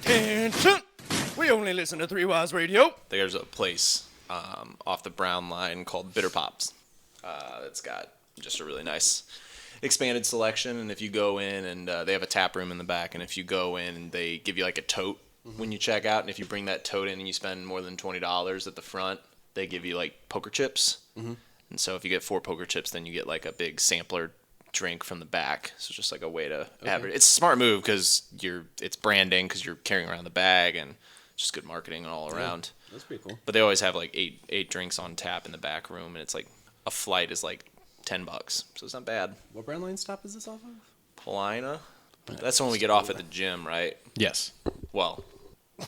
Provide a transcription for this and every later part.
Attention! We only listen to Three Wise Radio. There's a place off the Brown line called Bitter Pops. It's got just a really nice expanded selection, and if you go in, and they have a tap room in the back, and if you go in, they give you like a tote when you check out, and if you bring that tote in and you spend more than $20 at the front, they give you like poker chips. And so if you get 4 poker chips, then you get like a big sampler drink from the back. So it's just like a way to have it. It's a smart move because it's branding because you're carrying around the bag, and just good marketing all around. That's pretty cool. But they always have like eight drinks on tap in the back room, and it's like a flight is like $10, so it's not bad. What brand line stop is this off of? Paulina. That's the one we get off at the gym, right? Yes. Well,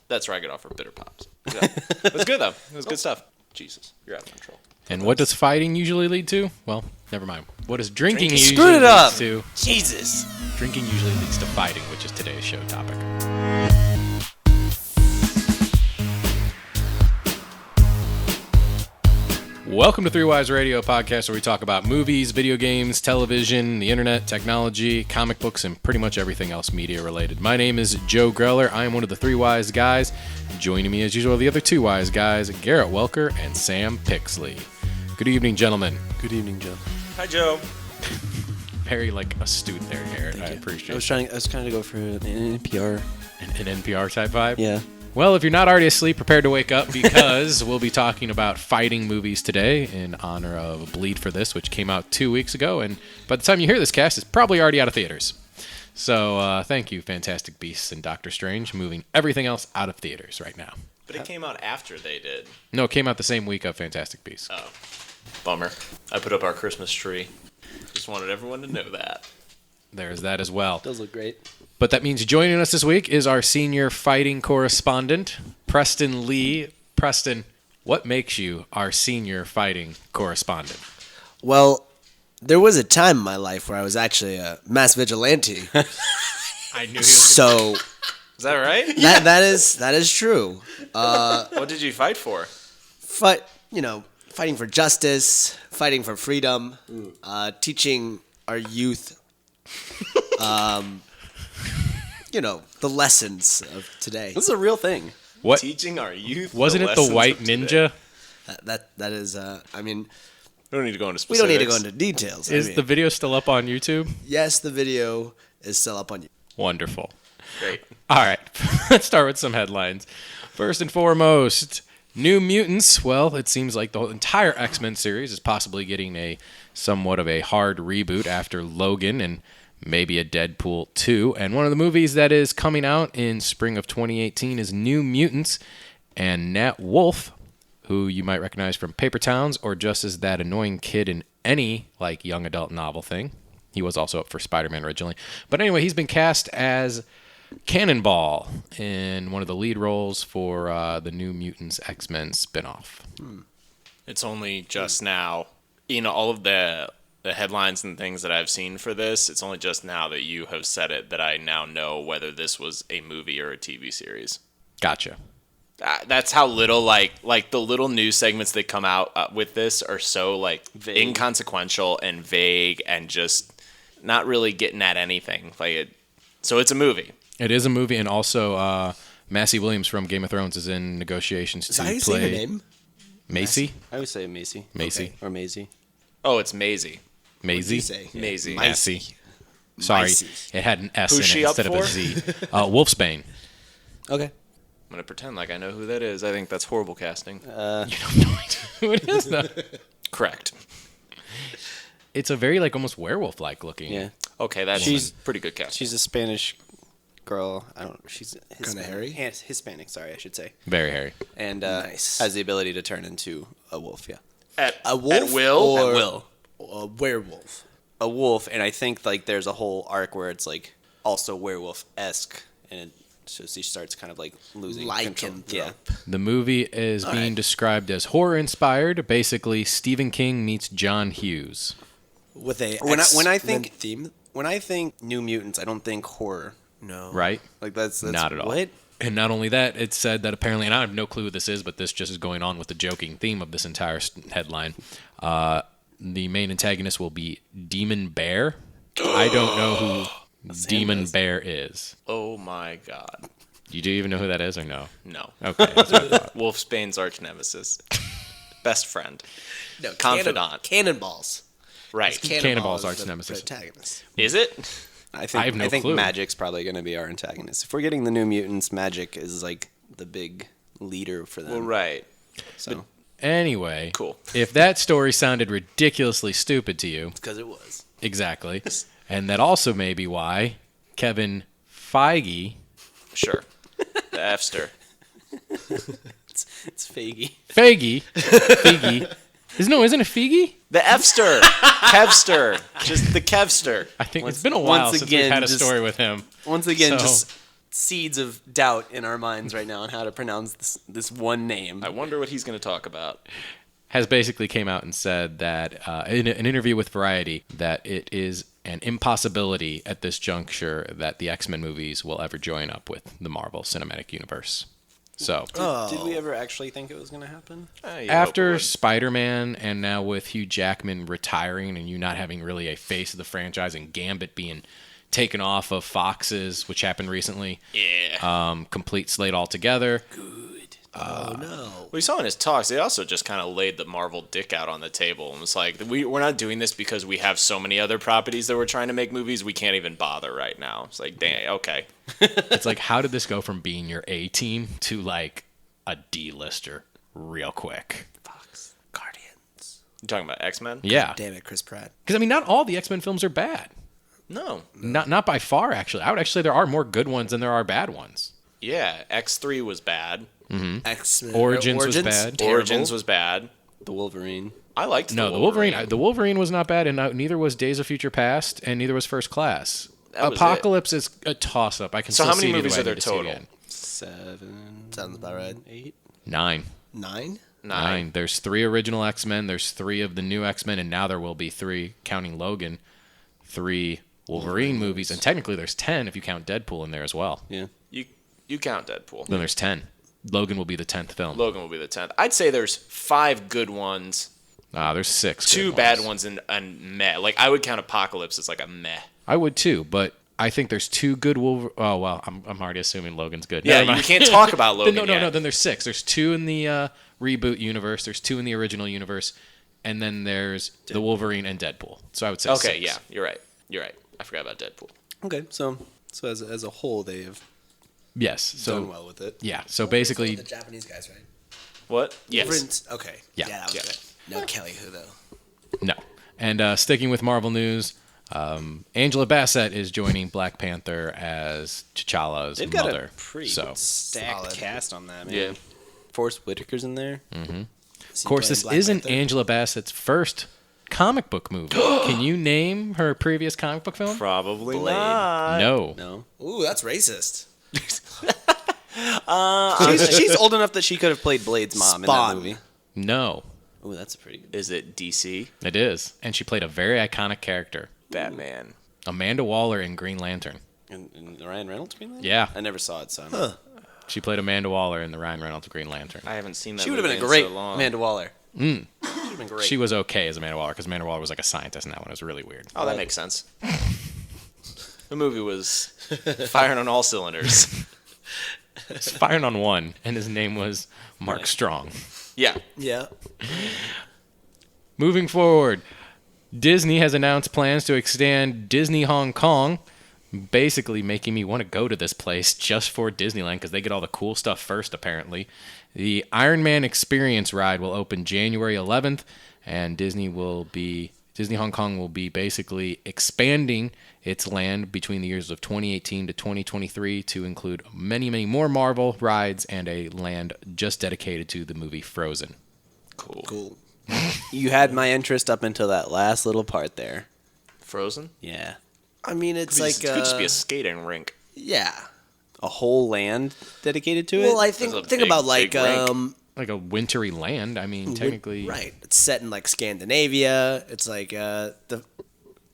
that's where I get off for Bitter Pops. Yeah. It was good though. It was good stuff. Jesus, you're out of control. And what does fighting usually lead to? Well, never mind. What does drinking usually screwed it up. leads to? Jesus. Drinking usually leads to fighting, which is today's show topic. Welcome to Three Wise Radio, a podcast where we talk about movies, video games, television, the internet, technology, comic books, and pretty much everything else media related. My name is Joe Greller. I am one of the Three Wise guys. Joining me as usual are the other 2 wise guys, Garret Welker and Sam Pixley. Good evening, gentlemen. Good evening, Joe. Hi, Joe. Very astute there, Garret. I appreciate it. I was trying to go for an NPR. An NPR type vibe? Yeah. Well, if you're not already asleep, prepare to wake up because we'll be talking about fighting movies today in honor of Bleed for This, which came out 2 weeks ago. And by the time you hear this cast, it's probably already out of theaters. So thank you, Fantastic Beasts and Doctor Strange, moving everything else out of theaters right now. But it came out after they did. No, it came out the same week of Fantastic Beasts. Oh, bummer. I put up our Christmas tree. Just wanted everyone to know that. There's that as well. It does look great. But that means joining us this week is our senior fighting correspondent, Preston Lee. Preston, what makes you our senior fighting correspondent? Well, there was a time in my life where I was actually a mass vigilante. I knew he was So Is that right? that is true. What did you fight for? Fighting for justice, fighting for freedom, teaching our youth, the lessons of today. This is a real thing. What? Teaching our youth. Wasn't it the White Ninja? That is. We don't need to go into We specifics. don't need to go into details. Is the video still up on YouTube? Yes, the video is still up on you. Wonderful. Great. All right, let's start with some headlines. First and foremost, New Mutants. Well, it seems like the entire XMen series is possibly getting somewhat of a hard reboot after Logan and maybe a Deadpool 2. And one of the movies that is coming out in spring of 2018 is New Mutants. And Nat Wolff, who you might recognize from Paper Towns or just as that annoying kid in any young adult novel thing. He was also up for Spider-Man originally. But anyway, he's been cast as Cannonball in one of the lead roles for the New Mutants X-Men spinoff. It's only just now, in all of the headlines and things that I've seen for this, it's only just now that you have said it that I now know whether this was a movie or a TV series. Gotcha. That's how little, like the little news segments that come out with this are so, Vague. inconsequential and vague and just not really getting at anything. So it's a movie. It is a movie, and also Massey Williams from Game of Thrones is in negotiations to Is that how you play say her name? Macy. I would say Macy. Macy. Okay. Or Maisie. Oh, it's Maisie. Maisie. You say? Maisie. Massey. Sorry, Macy. it had an S Who's in she it up instead of a for? Z. Wolfsbane. Okay. I'm going to pretend like I know who that is. I think that's horrible casting. You don't know who it is, though. Correct. It's a very almost werewolf-like looking. Yeah. Okay, that's She's- pretty good casting. She's a Spanish girl. I don't know. She's Kinda hairy? Hispanic, sorry, I should say. Very hairy. And Nice. has the ability to turn into a wolf, yeah. A wolf At will? or At will. a werewolf? A wolf, and I think there's a whole arc where it's also werewolf-esque, and so she starts kind of losing control. Lycanthrope. Yeah. The movie is being described as horror-inspired. Basically, Stephen King meets John Hughes. With a When I X-Men think theme? when I think New Mutants, I don't think horror. No. Right? That's Not at all. What? And not only that, it said that apparently, and I have no clue who this is, but this just is going on with the joking theme of this entire headline. The main antagonist will be Demon Bear. I don't know who Demon Bear is. Oh my god. You do even know who that is or no? No. Okay. That's what I thought. Wolfsbane's arch nemesis. Best friend. No, Confidant. Cannonballs. Right. Cannonball's is arch the nemesis. protagonist. Is it? I think have no clue. Magic's probably going to be our antagonist. If we're getting the New Mutants, Magic is like the big leader for them. Well, right. So Anyway, Cool. If that story sounded ridiculously stupid to you, because it was. exactly, and that also may be why Kevin Feige, Sure. The Fster. It's Feige. isn't it Feige? The Fster. Kevster. Just the Kevster. I think Once- it's been a while once since we've again, had a just- story with him. Once again, So- just seeds of doubt in our minds right now on how to pronounce this one name. I wonder what he's going to talk about. Has basically came out and said that in an interview with Variety that it is an impossibility at this juncture that the X-Men movies will ever join up with the Marvel Cinematic Universe. So Did we ever actually think it was going to happen? after Spider-Man and now with Hugh Jackman retiring and you not having really a face of the franchise and Gambit being taken off of Fox's, which happened recently, complete slate altogether. Oh no. Well, you saw in his talks, they also just kind of laid the Marvel dick out on the table and was like, we're not doing this because we have so many other properties that we're trying to make movies. We can't even bother right now. It's like, dang, okay. It's like, how did this go from being your A team to like a D-lister real quick? Fox. Guardians. You talking about X-Men? Yeah. Damn it, Chris Pratt. Because, I mean, not all the X-Men films are bad. No. Not by far, actually. I would actually say there are more good ones than there are bad ones. Yeah, X3 was bad. X-Men. Origins was bad. Terrible. Origins was bad. The Wolverine. I liked No, the Wolverine was not bad, and neither was Days of Future Past, and neither was First Class. That was Apocalypse is a toss-up. I can So still how many see it either movies way. are there I need to see it total? again. 7, Sounds about right. 8. 9. 9? Nine. There's 3 original X-Men. There's 3 of the new X-Men, and now there will be 3, counting Logan, 3 Wolverine movies, and technically there's 10 if you count Deadpool in there as well. Yeah. You count Deadpool. Then there's 10. Logan will be the 10th film. Logan will be the 10th. I'd say there's 5 good ones, There's 6. 2 good bad ones, and meh. Like, I would count Apocalypse as like a meh. I would too, but I think there's 2 good Wolverine. Oh well, I'm already assuming Logan's good. Yeah, Never you mind. can't talk about Logan No. yet. Then there's 6. There's 2 in the reboot universe. There's 2 in the original universe, and then there's the Wolverine and Deadpool. So I would say Okay, 6. yeah, you're right. I forgot about Deadpool. Okay, so as a whole, they have Yes. So done well with it. yeah. So basically, The Japanese guys, right? What? Yes. Wolverine's- Okay. Yeah. that was Yeah. good. No Kelly Who, though. no. And sticking with Marvel news, Angela Bassett is joining Black Panther as T'Challa's They've got mother. a pretty so stacked Solid. cast on that, man. Yeah. Forrest Whitaker's in there. of course, this isn't Angela Bassett's first comic book movie. Can you name her previous comic book film? Probably Blade. not. No. No. Ooh, that's racist. She's old enough that she could have played Blade's mom Spawn. in that movie. No. Ooh, that's pretty good. Is it DC? It is. And she played a very iconic character. Batman. Amanda Waller in Green Lantern. And Ryan Reynolds Green Lantern? Yeah. I never saw it, so I don't know. She played Amanda Waller in the Ryan Reynolds Green Lantern. I haven't seen that. She would have been a movie in great so long. Amanda Waller. She would have been great. She was okay as Amanda Waller because Amanda Waller was like a scientist in that one. It was really weird. Oh, that makes sense. The movie was firing on all cylinders. He's firing on one, and his name was Mark Strong. Yeah. Yeah. Moving forward, Disney has announced plans to extend Disney Hong Kong, basically making me want to go to this place just for Disneyland because they get all the cool stuff first, apparently. The Iron Man Experience ride will open January 11th, and Disney Hong Kong will be basically expanding its land between the years of 2018 to 2023 to include many, many more Marvel rides and a land just dedicated to the movie Frozen. Cool. You had my interest up until that last little part there. Frozen? Yeah. I mean, it's It like could just be a skating rink. yeah. A whole land dedicated to it? Well, I There's think a think big- about like big rink. Like a wintry land. I mean, technically. right. It's set in like Scandinavia. It's like the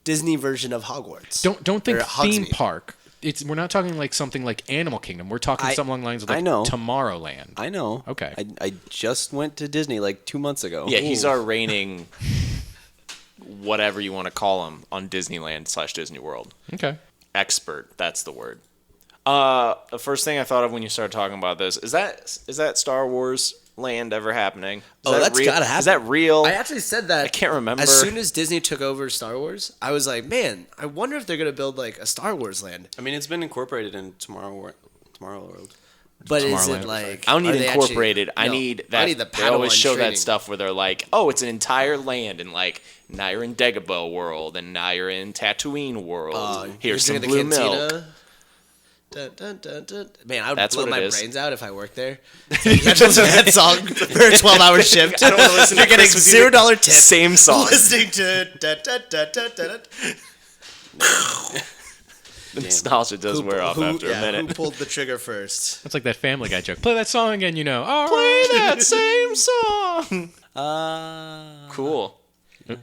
Disney version of Hogwarts. Don't think Or theme Hogsmeade. park. We're not talking like something like Animal Kingdom. We're talking something along the lines of like I know. Tomorrowland. I know. Okay. I just went to Disney like 2 months ago. Yeah, he's our reigning, whatever you want to call him, on Disneyland / Disney World. Okay. Expert, that's the word. The first thing I thought of when you started talking about this is that Star Wars land ever happening? That's gotta happen. Is that real? I actually said that. I can't remember. As soon as Disney took over Star Wars, I was like, man, I wonder if they're gonna build like a Star Wars land. I mean, it's been incorporated in Tomorrowland. But is Tomorrowland. it like? I don't need are they incorporated. actually- I no, need that. I need the they always Padawan show training. that stuff where they're like, oh, it's an entire land, and like now you're in Dagobah world, and now you're in Tatooine world. Here's some you're blue drinking the milk. cantina. Dun, dun, dun, dun. Man, I would That's blow what it my is. brains out if I worked there. You have to listen to that song for a 12-hour shift. I don't want to listen to You're getting Christmas music. $0 tip. Same song. Listening to dun, dun, dun, dun, dun, dun. The nostalgia does wear off after a Who minute. pulled the trigger first? That's like that Family Guy joke. Play that song again, you know. All Play right. that same song. Cool.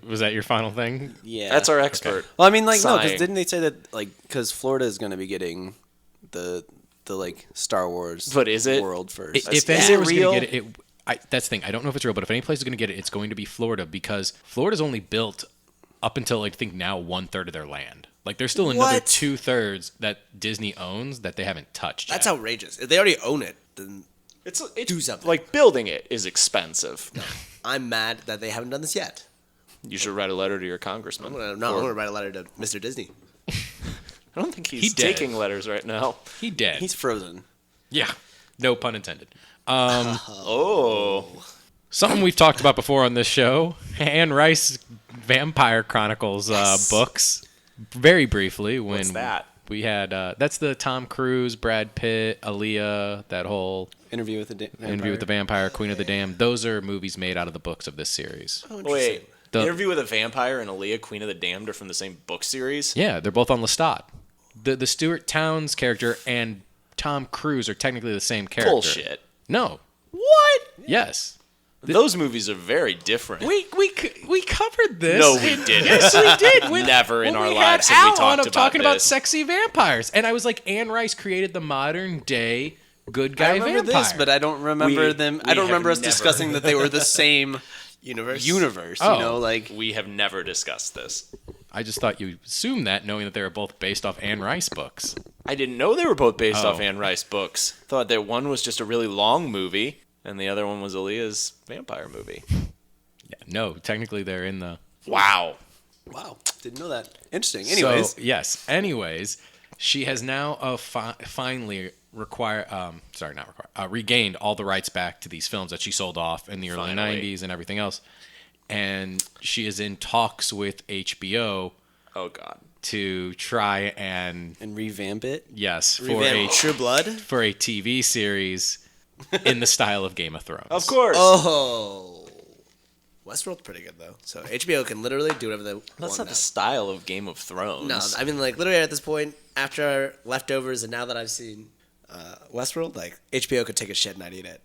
Was that your final thing? Yeah. That's our expert. Well, I mean, like, no, Sighing. because didn't they say that, like, because Florida is going to be getting the like Star Wars But is it? world first? If Is anyone it was real? going to get it, that's the thing. I don't know if it's real, but if any place is going to get it, it's going to be Florida because Florida's only built up until, like, I think now 1/3 of their land. Like, there's still another What? 2/3 that Disney owns that they haven't touched That's yet. outrageous. If they already own it, then It's Do something. Like building it is expensive. I'm mad that they haven't done this yet. You should write a letter to your congressman. I'm gonna write a letter to Mr. Disney. I don't think he's He dead. taking letters right now. He dead. He's frozen. Yeah. No pun intended. Oh. Something we've talked about before on this show, Anne Rice Vampire Chronicles books, very briefly. When What's that? We had, that's the Tom Cruise, Brad Pitt, Aaliyah, that whole Interview with the Vampire. Interview with the Vampire, Queen of the Damned. Those are movies made out of the books of this series. Oh, Wait. The- Interview with a Vampire and Aaliyah, Queen of the Damned are from the same book series? Yeah, they're both on Lestat. The Stuart Towns character and Tom Cruise are technically the same character. Bullshit. No. What? Yes. Those movies are very different. We covered this. No, we didn't. Yes, we did. Never in when our we lives had have we Al talked on of about talking about this. sexy vampires, and I was like, Anne Rice created the modern day good guy I remember vampire. this, but I don't remember them. I don't have remember us never- discussing that they were the same universe. Oh. You know, like We have never discussed this. I just thought you assumed that, knowing that they were both based off Anne Rice books. I didn't know they were both based Oh. off Anne Rice books. Thought that one was just a really long movie, and the other one was Aaliyah's vampire movie. Yeah, no, technically they're in the. Wow. wow, didn't know that. Interesting. Anyways, So, yes. Anyways, she has now finally regained all the rights back to these films that she sold off in the early Finally. 90s and everything else. And she is in talks with HBO Oh, God. to try and revamp it. yes for Revamp True Blood. for a TV series in the style of Game of Thrones. Of course. Oh, Westworld's pretty good though. So HBO can literally do whatever they That's want not now. the style of Game of Thrones. No, I mean like literally at this point, after Leftovers, and now that I've seen Westworld, like HBO could take a shit and I'd eat it.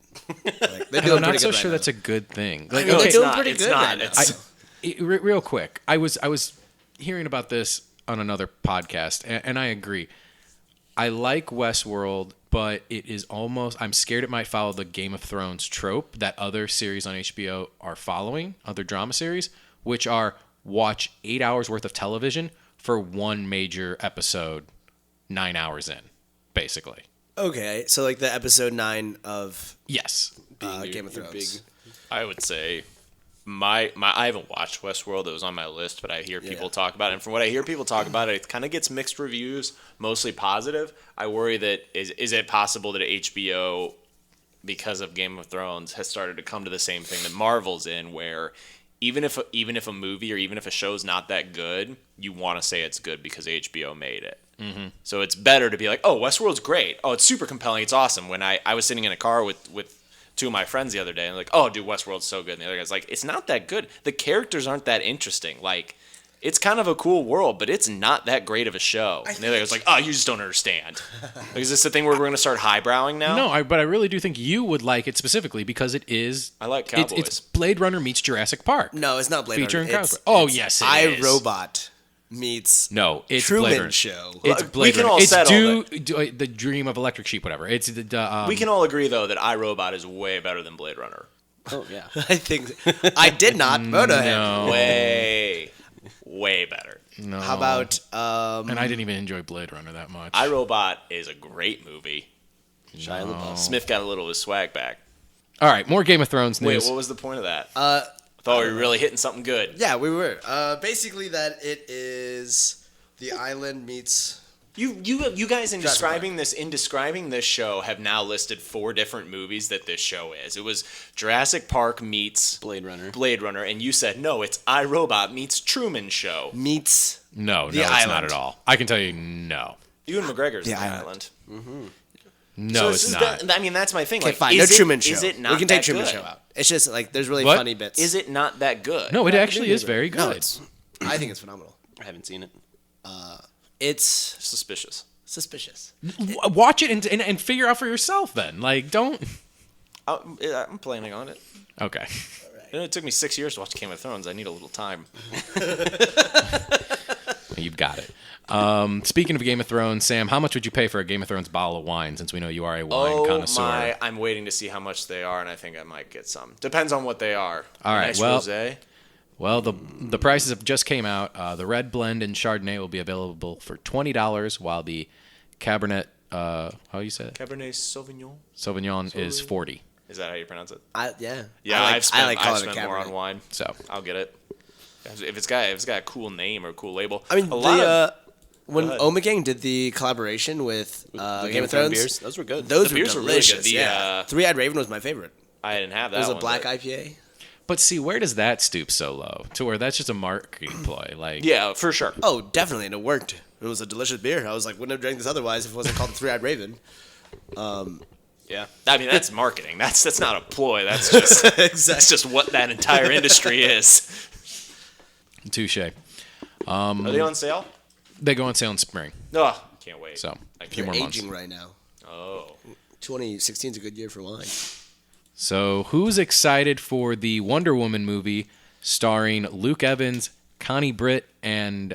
Like, they're I'm doing not pretty so good sure right that's now. a good thing. I Like, mean, okay, they're doing not. pretty It's good not. right now. It's- real quick, I was hearing about this on another podcast, and I agree. I like Westworld, but it is almost. I'm scared it might follow the Game of Thrones trope that other series on HBO are following, other drama series, which are watch 8 hours worth of television for one major episode, 9 hours in, basically. Okay, so like the episode 9 of Yes. Game of Thrones. I would say my I haven't watched Westworld. It was on my list, but I hear people talk about it. And from what I hear people talk about it, it kind of gets mixed reviews, mostly positive. I worry that is it possible that HBO, because of Game of Thrones, has started to come to the same thing that Marvel's in, where even if a movie or even if a show's not that good, you want to say it's good because HBO made it. Mm-hmm. So it's better to be like, oh, Westworld's great. Oh, it's super compelling. It's awesome. When I was sitting in a car with two of my friends the other day, and like, oh, dude, Westworld's so good. And the other guy's like, it's not that good. The characters aren't that interesting. Like, it's kind of a cool world, but it's not that great of a show. And the other guy's like, oh, you just don't understand. Like, is this the thing where we're going to start highbrowing now? No, but I really do think you would like it specifically because it is. I like It's cowboys. Blade Runner meets Jurassic Park. No, it's not Blade Featuring Runner. cowboys. Oh, yes, it is. iRobot meets No, it's Truman Blade Runner. Show. It's We Blade can Runner. all It's settle the dream of Electric Sheep, whatever. It's the We can all agree, though, that iRobot is way better than Blade Runner. Oh yeah. I think I did not vote ahead. no. Way. way better. No. How about And I didn't even enjoy Blade Runner that much. iRobot is a great movie. Shia LaBeouf. Smith got a little of his swag back. All right, more Game of Thrones news. Wait, what was the point of that? I thought we were really hitting something good. Yeah, we were. Basically, that it is the island meets. You guys in Jurassic describing this show have now listed 4 different movies that this show is. It was Jurassic Park meets Blade Runner. and you said no, it's iRobot meets Truman Show. Meets. No, The it's Island. not at all. I can tell you no. Ewan McGregor's The in the Island. island. No, So it's this is not. I mean, that's my thing. Okay, Like, fine. No is it- Truman Show. Is it not we can take that Truman good? Show out. It's just like there's really What? funny bits. Is it not that good? No, it Yeah, actually good is very good. No, I think it's phenomenal. I haven't seen it. It's Suspicious. suspicious. Watch it and figure out for yourself then. Like, don't. I'm planning on it. Okay. It took me 6 years to watch Game of Thrones. I need a little time. You've got it. Speaking of Game of Thrones, Sam, how much would you pay for a Game of Thrones bottle of wine, since we know you are a wine connoisseur? I'm waiting to see how much they are, and I think I might get some. Depends on what they are. All right, Nice well- rosé. Well, the prices have just came out. The red blend and Chardonnay will be available for $20, while the Cabernet, how you say it? Cabernet Sauvignon. Sauvignon is $40. Is that how you pronounce it? Yeah. Yeah, I I've spent calling it more Cabernet. on wine. So, I'll get it. If it's got a cool name or a cool label. I mean, a lot of when Go ahead. Omegang did the collaboration with Game of Thrones beers, those were good. Those The were beers were really delicious. good. The, Yeah. Three-Eyed Raven was my favorite. I didn't have that. It was a one, black but- IPA. but see, where does that stoop so low? To where that's just a marketing ploy? Like, Yeah, for sure. Oh, definitely, and it worked. It was a delicious beer. I was like, wouldn't have drank this otherwise if it wasn't called the Three-Eyed Raven. Yeah, I mean that's marketing. That's not a ploy. That's just that's just what that entire industry is. touche. Are they on sale? They go on sale in spring, Oh, can't wait. so I a few can't more months. Aging right now. Oh, 2016 is a good year for wine. So, who's excited for the Wonder Woman movie starring Luke Evans, Connie Britt, and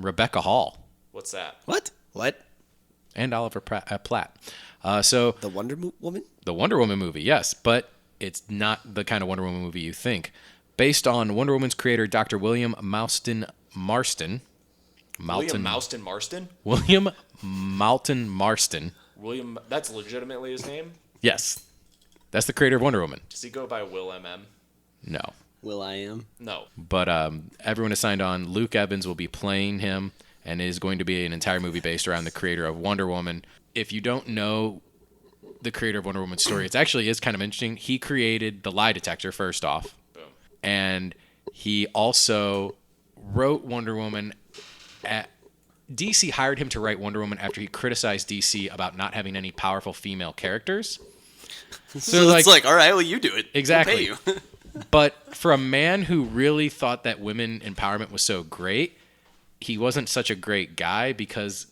Rebecca Hall, what's that? What? and Oliver Platt? So, The Wonder Woman? the Wonder Woman movie, yes, but it's not the kind of Wonder Woman movie you think. Based on Wonder Woman's creator, Dr. William Moulton Marston. William Mouston Marston? William Moulton Marston. William, that's legitimately his name? Yes. That's the creator of Wonder Woman. Does he go by Will MM? No. Will I Am? No. But everyone has signed on. Luke Evans will be playing him, and it is going to be an entire movie based around the creator of Wonder Woman. If you don't know the creator of Wonder Woman's story, it actually is kind of interesting. He created the lie detector, first off, Boom. and he also wrote Wonder Woman. DC hired him to write Wonder Woman after he criticized DC about not having any powerful female characters. So it's like, all right, well, you do it. Exactly. We'll pay you. But for a man who really thought that women empowerment was so great, he wasn't such a great guy because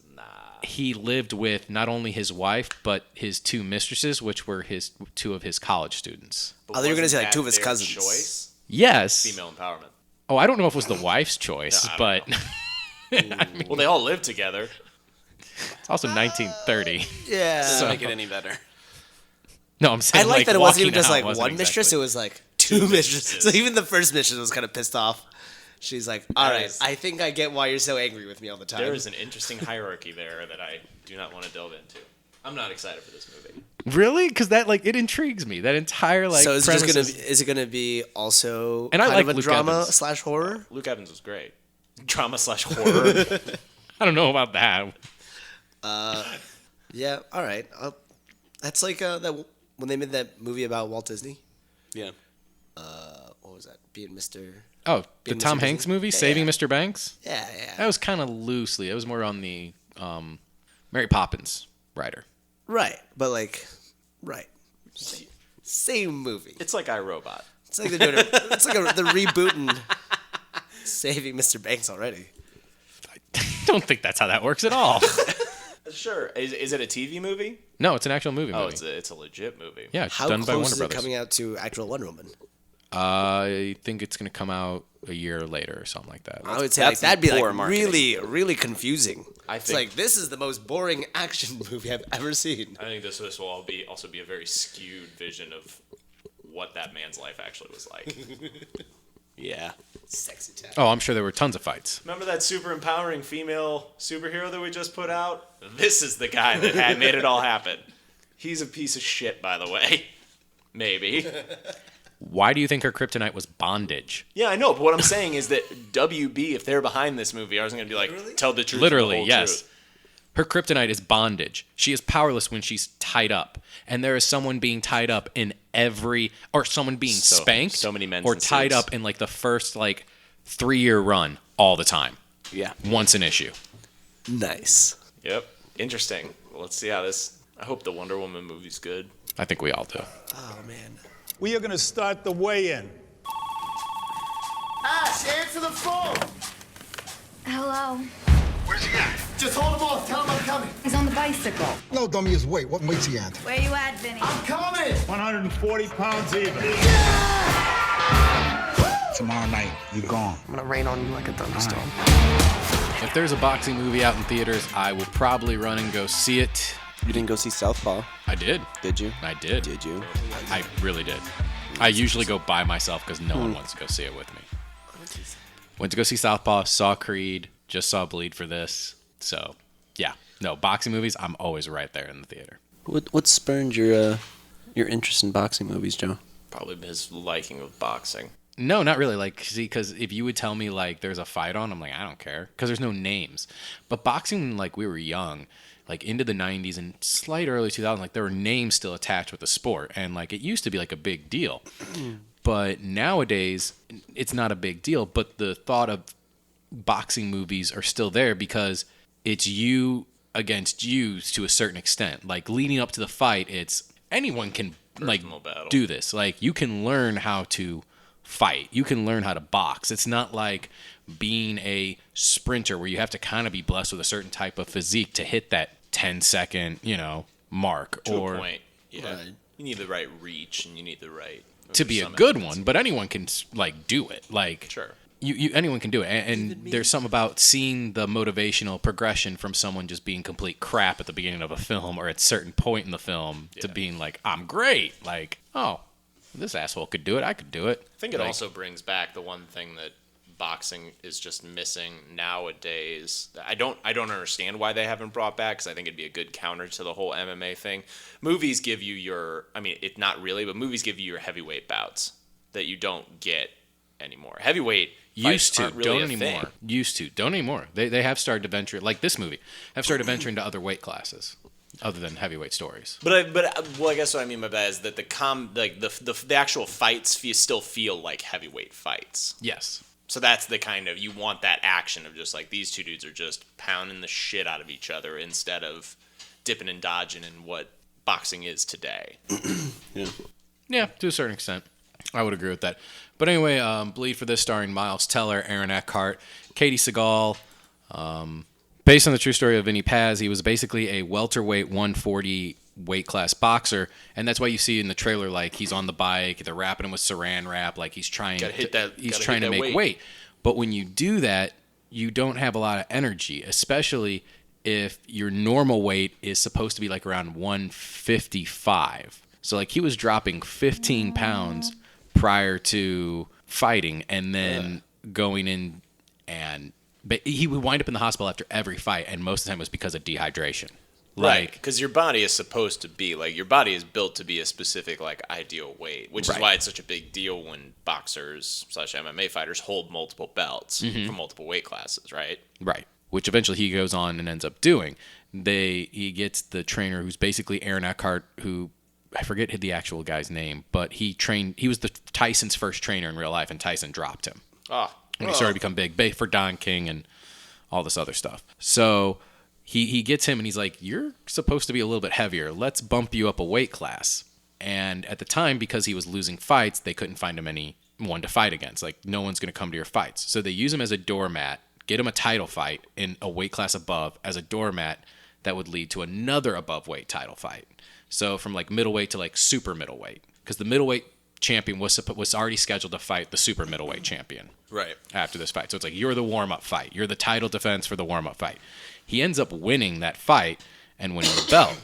he lived with not only his wife, but his 2 mistresses, which were his 2 of his college students. But Oh, they were gonna wasn't say, like, that 2 of his their cousins. Choice? Yes. Female empowerment. Oh, I don't know if it was the wife's choice, No, I but don't Well, they all live together. it's also 1930. Yeah. Doesn't make it any better. No, I'm saying I like that it wasn't even walking just out like wasn't one mistress, exactly- it was like 2 mistresses. So even the first mistress was kind of pissed off. She's like, all That right, is- I think I get why you're so angry with me all the time. There is an interesting hierarchy there that I do not want to delve into. I'm not excited for this movie. Really? Because that it intrigues me. That entire so is it just premise gonna is it gonna be also And I kind like of a Luke drama Evans. / horror? Luke Evans was great. Drama / horror. I don't know about that. Yeah, all right. That's like that when they made that movie about Walt Disney. Yeah. What was that? Being Mr. Oh, the Being Tom Mr. Hanks Disney? movie, Yeah, Saving yeah. Mr. Banks? Yeah, That yeah. was kind of loosely. It was more on the Mary Poppins writer. Right, but like, right. Same movie. It's like iRobot. It's like they're doing it's like the rebooting Saving Mr. Banks already. I don't think that's how that works at all. Sure. Is it a TV movie? No, it's an actual movie. Oh, it's a legit movie. yeah, it's How done by close Warner is it Brothers. coming out to actual Wonder Woman? I think it's going to come out a year later or something like that. I would say like, that's that'd be poor like marketing. really, really confusing. I It's think- like this is the most boring action movie I've ever seen. I think this will also be a very skewed vision of what that man's life actually was like. Yeah. Sexy tap. Oh, I'm sure there were tons of fights. Remember that super empowering female superhero that we just put out? This is the guy that had made it all happen. He's a piece of shit, by the way. Maybe. Why do you think her kryptonite was bondage? Yeah, I know, but what I'm saying is that WB, if they're behind this movie, I was going to be like, Literally? tell the truth. Literally, the whole yes. truth. Her kryptonite is bondage. She is powerless when she's tied up. And there is someone being tied up in or someone being spanked so many men's or in tied suits. up in like the first 3-year run all the time. Yeah. Once an issue. Nice. Yep. Interesting. Well, let's see how this... I hope the Wonder Woman movie's good. I think we all do. Oh, man. We are going to start the weigh-in. Ash, answer the phone! Hello. Where's he at? Just hold him off. Tell him I'm coming. He's on the bicycle. No, dummy, is weight. What weight's he at? Where you at, Vinny? I'm coming! 140 pounds even. Tomorrow night, you gone. I'm gonna rain on you like a thunderstorm. If there's a boxing movie out in theaters, I will probably run and go see it. You didn't go see Southpaw, I did. did you? I did. Did you? I really did. I usually go by myself because no one wants to go see it with me. Went to go see Southpaw, saw Creed, just saw Bleed for this. So, yeah. No, boxing movies, I'm always right there in the theater. What spurned your interest in boxing movies, Joe? Probably his liking of boxing. No, not really. Because if you would tell me, there's a fight on, I'm like, I don't care. Because there's no names. But boxing, we were young, into the 90s and slight early 2000s, there were names still attached with the sport. And, it used to be, a big deal. But nowadays, it's not a big deal. But the thought of boxing movies are still there because it's you against you to a certain extent. Leading up to the fight, it's anyone can, Personal battle. do this. You can learn how to fight. You can learn how to box. It's not like being a sprinter where you have to kind of be blessed with a certain type of physique to hit that 10-second, mark. To or a point. Yeah. Right. You need the right reach and you need the right... to be a some good elements. one, but anyone can do it. Sure. Anyone can do it, and there's something about seeing the motivational progression from someone just being complete crap at the beginning of a film or at a certain point in the film to being I'm great. Oh, this asshole could do it. I could do it. I think it also brings back the one thing that boxing is just missing nowadays. I don't understand why they haven't brought back, because I think it'd be a good counter to the whole MMA thing. Movies give you it's not really, but movies give you your heavyweight bouts that you don't get anymore. Heavyweight Used fights to, aren't really don't a anymore. thing. Used to, don't anymore. They have started to venture, this movie, have started venturing to other weight classes other than heavyweight stories. But I guess what I mean by that is that the actual fights still feel like heavyweight fights. Yes. So that's the kind of, you want that action of just these two dudes are just pounding the shit out of each other instead of dipping and dodging in what boxing is today. Yeah, to a certain extent. I would agree with that. But anyway, Bleed for this, starring Miles Teller, Aaron Eckhart, Katie Seagal. Based on the true story of Vinny Paz, he was basically a welterweight 140 weight class boxer, and that's why you see in the trailer he's on the bike, they're wrapping him with saran wrap, he's trying to make weight. But when you do that, you don't have a lot of energy, especially if your normal weight is supposed to be around 155. So he was dropping 15 pounds prior to fighting, and then going in, and he would wind up in the hospital after every fight, and most of the time it was because of dehydration. Right, because your body is supposed to be your body is built to be a specific ideal weight, which is why it's such a big deal when boxers / MMA fighters hold multiple belts from multiple weight classes, right? Right, which eventually he goes on and ends up doing. He gets the trainer who's basically Aaron Eckhart, who I forget the actual guy's name, but he was Tyson's first trainer in real life, and Tyson dropped him. And he started to become big for Don King and all this other stuff. So he gets him, and he's like, you're supposed to be a little bit heavier. Let's bump you up a weight class. And at the time, because he was losing fights, they couldn't find him anyone to fight against. No one's going to come to your fights. So they use him as a doormat, get him a title fight in a weight class above as a doormat that would lead to another above weight title fight. So from middleweight to super middleweight, because the middleweight champion was already scheduled to fight the super middleweight champion Right. after this fight. So it's you're the warm-up fight. You're the title defense for the warm-up fight. He ends up winning that fight and winning the belt.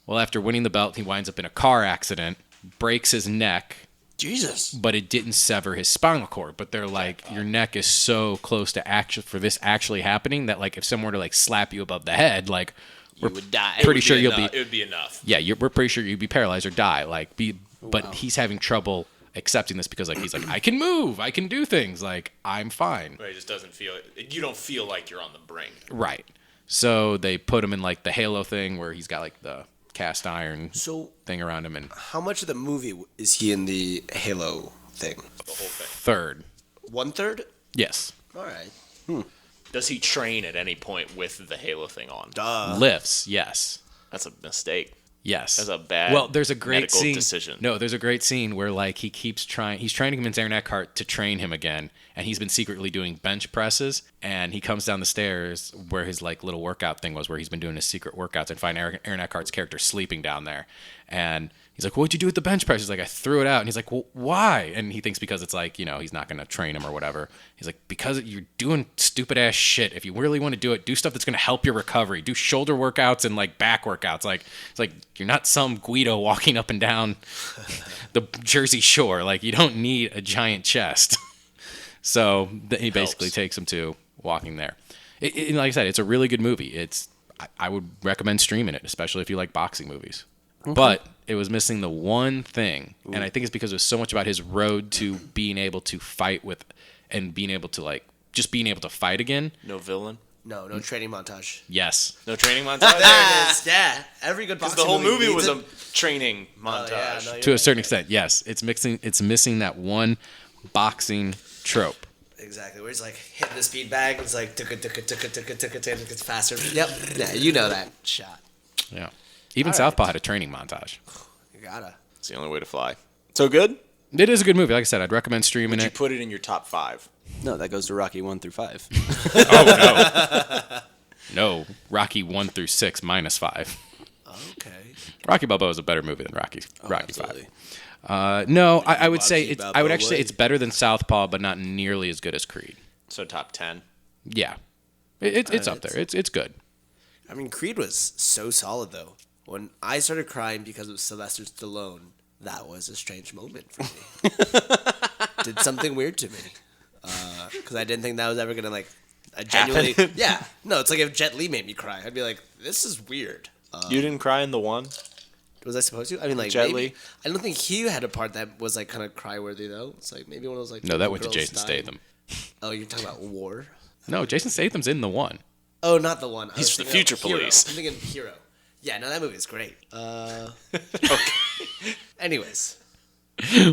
Well, after winning the belt, he winds up in a car accident, breaks his neck, Jesus. but it didn't sever his spinal cord. But they're like, your neck is so close to for this actually happening that like if someone were to like slap you above the head, like You would die. pretty sure you'll be. It would be enough. Yeah, we're pretty sure you'd be paralyzed or die. But he's having trouble accepting this because like he's like, I can move, I can do things, like I'm fine. Right, it just doesn't feel. You don't feel like you're on the brink. Right. So they put him in like the Halo thing where he's got like the cast iron thing around him, and How much of the movie is he in the Halo thing? The whole thing. third. 1/3? Yes. All right. Does he train at any point with the Halo thing on? Lifts. Yes. That's a mistake. Yes. That's a bad Well, there's a great medical scene. decision. No, there's a great scene where like he's trying to convince Aaron Eckhart to train him again, and he's been secretly doing bench presses, and he comes down the stairs where his like little workout thing was, where he's been doing his secret workouts, and find Aaron Eckhart's character sleeping down there, and he's like, "What'd you do with the bench press?" He's like, "I threw it out," and he's like, "Well, why?" And he thinks because it's like, he's not gonna train him or whatever. He's like, "Because you're doing stupid ass shit. If you really want to do it, do stuff that's gonna help your recovery. Do shoulder workouts and like back workouts. Like it's like you're not some Guido walking up and down the Jersey Shore. Like you don't need a giant chest." So he basically takes him to walking there. Like I said, it's a really good movie. I would recommend streaming it, especially if you like boxing movies. Okay. But it was missing the one thing, and I think it's because it was so much about his road to being able to fight with, and being able to like just being able to fight again. No villain. No training montage. Yes. No training montage. There it is. Yeah. Every good Because boxing the whole movie needs was it. a training montage. To a certain extent, yes. It's missing that one boxing trope. Exactly. Where he's like hitting the speed bag. It's like ticka and it gets faster. Yep. Yeah, you know that shot. Yeah. Even All Southpaw right. had a training montage. You gotta. It's the only way to fly. So good? It is a good movie. Like I said, I'd recommend streaming Would you it. put it in your top 5? No, that goes to Rocky 1 through 5. Oh no. No, Rocky 1 through 6 minus 5. Okay. Rocky Balboa is a better movie than Rocky absolutely. 5. No, I would say Rocky I would actually Balboa. say it's better than Southpaw, but not nearly as good as Creed. So top 10. Yeah, it's up there. It's good. I mean, Creed was so solid though. When I started crying because of Sylvester Stallone, that was a strange moment for me. Did something weird to me. Because I didn't think that was ever gonna like. I genuinely, yeah. No, it's like if Jet Li made me cry, I'd be like, "This is weird." You didn't cry in the one? Was I supposed to? I mean, like Jet maybe. Li? I don't think he had a part that was like kind of cry worthy though. It's like maybe one of those like. No, that went to girls Jason dying. Statham. Oh, you're talking about War? No, Jason Statham's in the one. Oh, not the one. I He's was the thinking of future Hero. police. I'm thinking Hero. Yeah, no, that movie is great. Okay. Anyways,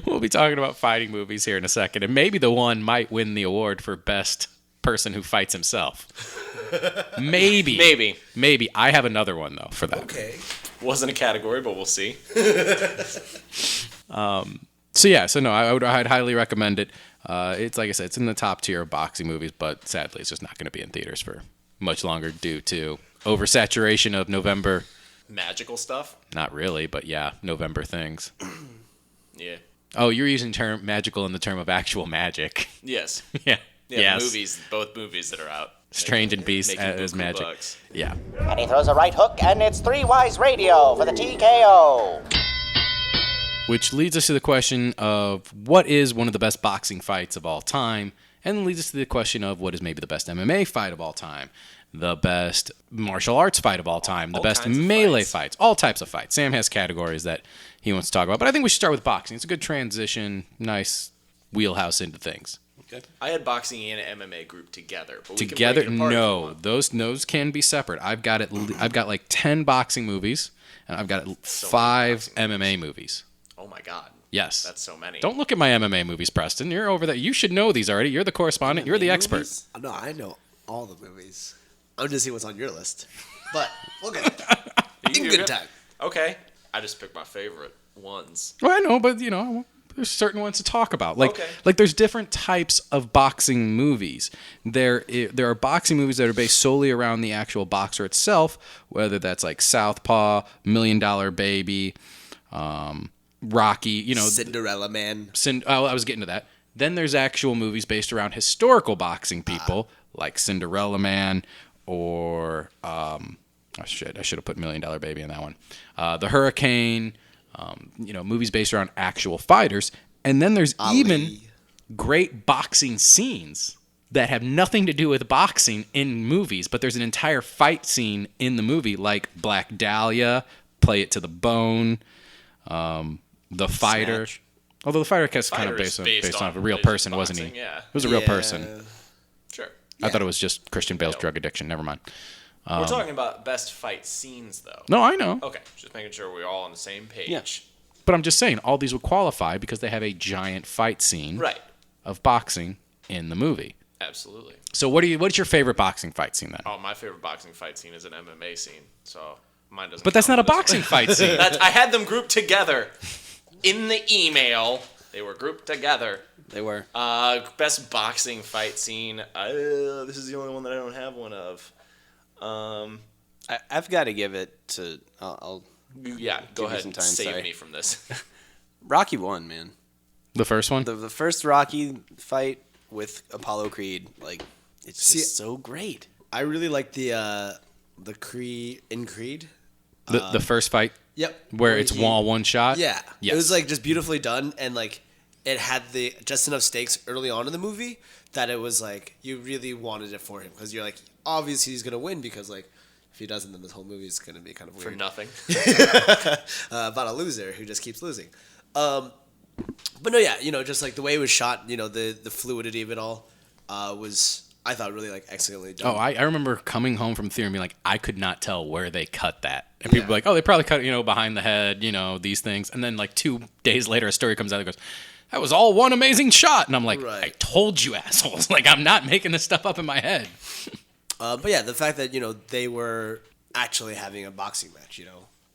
We'll be talking about fighting movies here in a second, and maybe the one might win the award for best person who fights himself. Maybe. I have another one though for that. okay. Wasn't a category, but we'll see. So no, I'd highly recommend it. It's like I said, it's in the top tier of boxing movies, but sadly, it's just not going to be in theaters for much longer due to oversaturation of November. Magical stuff? Not really, but yeah, November things. Yeah. Oh, you're using term magical in the term of actual magic. Yes. Yeah. Yeah, Yes. the movies, both movies that are out. Strange and Beast Making as buku magic. bucks. Yeah. And he throws a right hook, and it's Three Wise Radio for the TKO. Which leads us to the question of what is one of the best boxing fights of all time, and leads us to the question of what is maybe the best MMA fight of all time, the best martial arts fight of all time, the All best kinds of melee fights. fights, all types of fights. Sam has categories that he wants to talk about, but I think we should start with boxing. It's a good transition, nice wheelhouse into things. I had boxing and MMA grouped together. But we Together, can break it apart if you no, want. those can be separate. I've got like 10 boxing movies, and I've got So 5 many boxing MMA movies. Oh my god. Yes. That's so many. Don't look at my MMA movies, Preston. You're over there. You should know these already. You're the correspondent. You're the expert. Movies? No, I know all the movies. I'm just seeing what's on your list. But we'll get it. In You're good time. Okay. I just picked my favorite ones. Well, I know, but there's certain ones to talk about. Like there's different types of boxing movies. There are boxing movies that are based solely around the actual boxer itself, whether that's like Southpaw, $1 Million Baby, Rocky, Cinderella Man. I was getting to that. Then there's actual movies based around historical boxing people, like Cinderella Man, or I should have put $1 Million Baby in that one. The Hurricane, movies based around actual fighters. And then there's Ali. even great boxing scenes that have nothing to do with boxing in movies, but there's an entire fight scene in the movie, like Black Dahlia, Play It to the Bone, The Fighter. Snatch. Although The Fighter was kind of Fighter is based on a real based person, on wasn't he? boxing, yeah. It was a real person. Sure. I thought it was just Christian Bale's drug addiction. Never mind. We're talking about best fight scenes, though. No, I know. Okay, just making sure we're all on the same page. Yeah. But I'm just saying, all these would qualify because they have a giant fight scene Right. of boxing in the movie. Absolutely. So what's your favorite boxing fight scene then? Oh, my favorite boxing fight scene is an MMA scene, so mine doesn't. But that's not count a for this boxing one. fight scene. I had them grouped together in the email. They were grouped together. They were. Best boxing fight scene. This is the only one that I don't have one of. I've got to give it to. I'll Yeah, Give go me ahead some and time, save sorry. me from this. Rocky 1, man. The first one? The first Rocky fight with Apollo Creed, like it's just so great. I really like the Creed in Creed. The first fight Yep. where it's all one shot? Yeah. Yes. It was like just beautifully done, and like it had the just enough stakes early on in the movie that it was like you really wanted it for him because you're like obviously he's gonna win because like if he doesn't then this whole movie is gonna be kind of weird. For nothing. About a loser who just keeps losing. But no, yeah, just like the way it was shot, the fluidity of it all was, I thought, really like excellently done. Oh, I remember coming home from theater and being like, I could not tell where they cut that. And people were like, oh, they probably cut it, behind the head, these things. And then like 2 days later, a story comes out that goes, that was all one amazing shot. And I'm like, Right. I told you, assholes. Like, I'm not making this stuff up in my head. But yeah, the fact that, they were actually having a boxing match,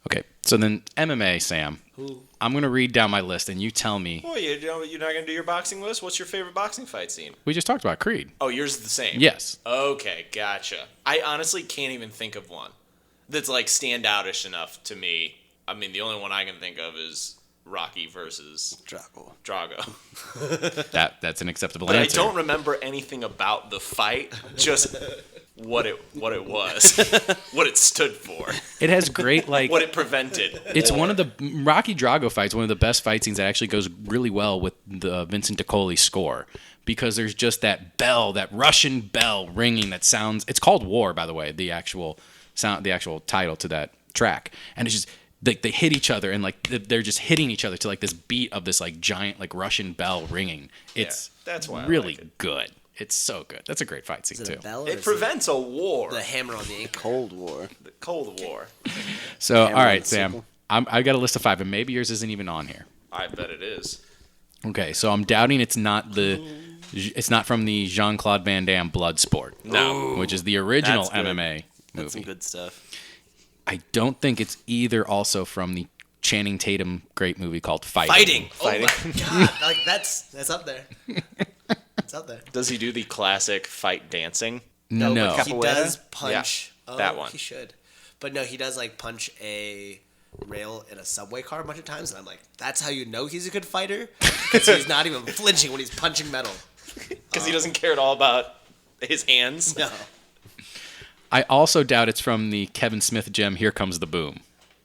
Okay, so then MMA, Sam. Who? I'm going to read down my list, and you tell me. Oh, you're not going to do your boxing list? What's your favorite boxing fight scene? We just talked about Creed. Oh, yours is the same? Yes. Okay, gotcha. I honestly can't even think of one that's like standoutish enough to me. I mean, the only one I can think of is Rocky versus Drago. That's an acceptable But answer. I don't remember anything about the fight, just what it was, what it stood for, It has great, like... what it prevented. It's one of the Rocky Drago fights, one of the best fight scenes that actually goes really well with the Vincent DiCola score because there's just that bell, that Russian bell ringing that sounds. It's called War, by the way, the actual sound, the actual title to that track, and it's just they hit each other and like they're just hitting each other to like this beat of this like giant like Russian bell ringing. It's that's why I really like it. good. It's so good. That's a great fight scene Is too. it a bell or It is prevents a war, the hammer on the ankle? Cold War. the Cold War. So Hammer all right, and Sam, sickle. I got a list of 5, and maybe yours isn't even on here. I bet it is. Okay, so I'm doubting it's not from the Jean-Claude Van Damme Bloodsport. No. Which is the original That's good. MMA That's some movie. good stuff. I don't think it's either also from the Channing Tatum great movie called Fighting. Fighting. Oh my god! Like that's up there. It's up there. Does he do the classic fight dancing? No. but he does punch. Yeah, that one. He should, but no, he does like punch a rail in a subway car a bunch of times, and I'm like, that's how you know he's a good fighter because he's not even flinching when he's punching metal. Because he doesn't care at all about his hands. No. I also doubt it's from the Kevin Smith gem Here Comes the Boom,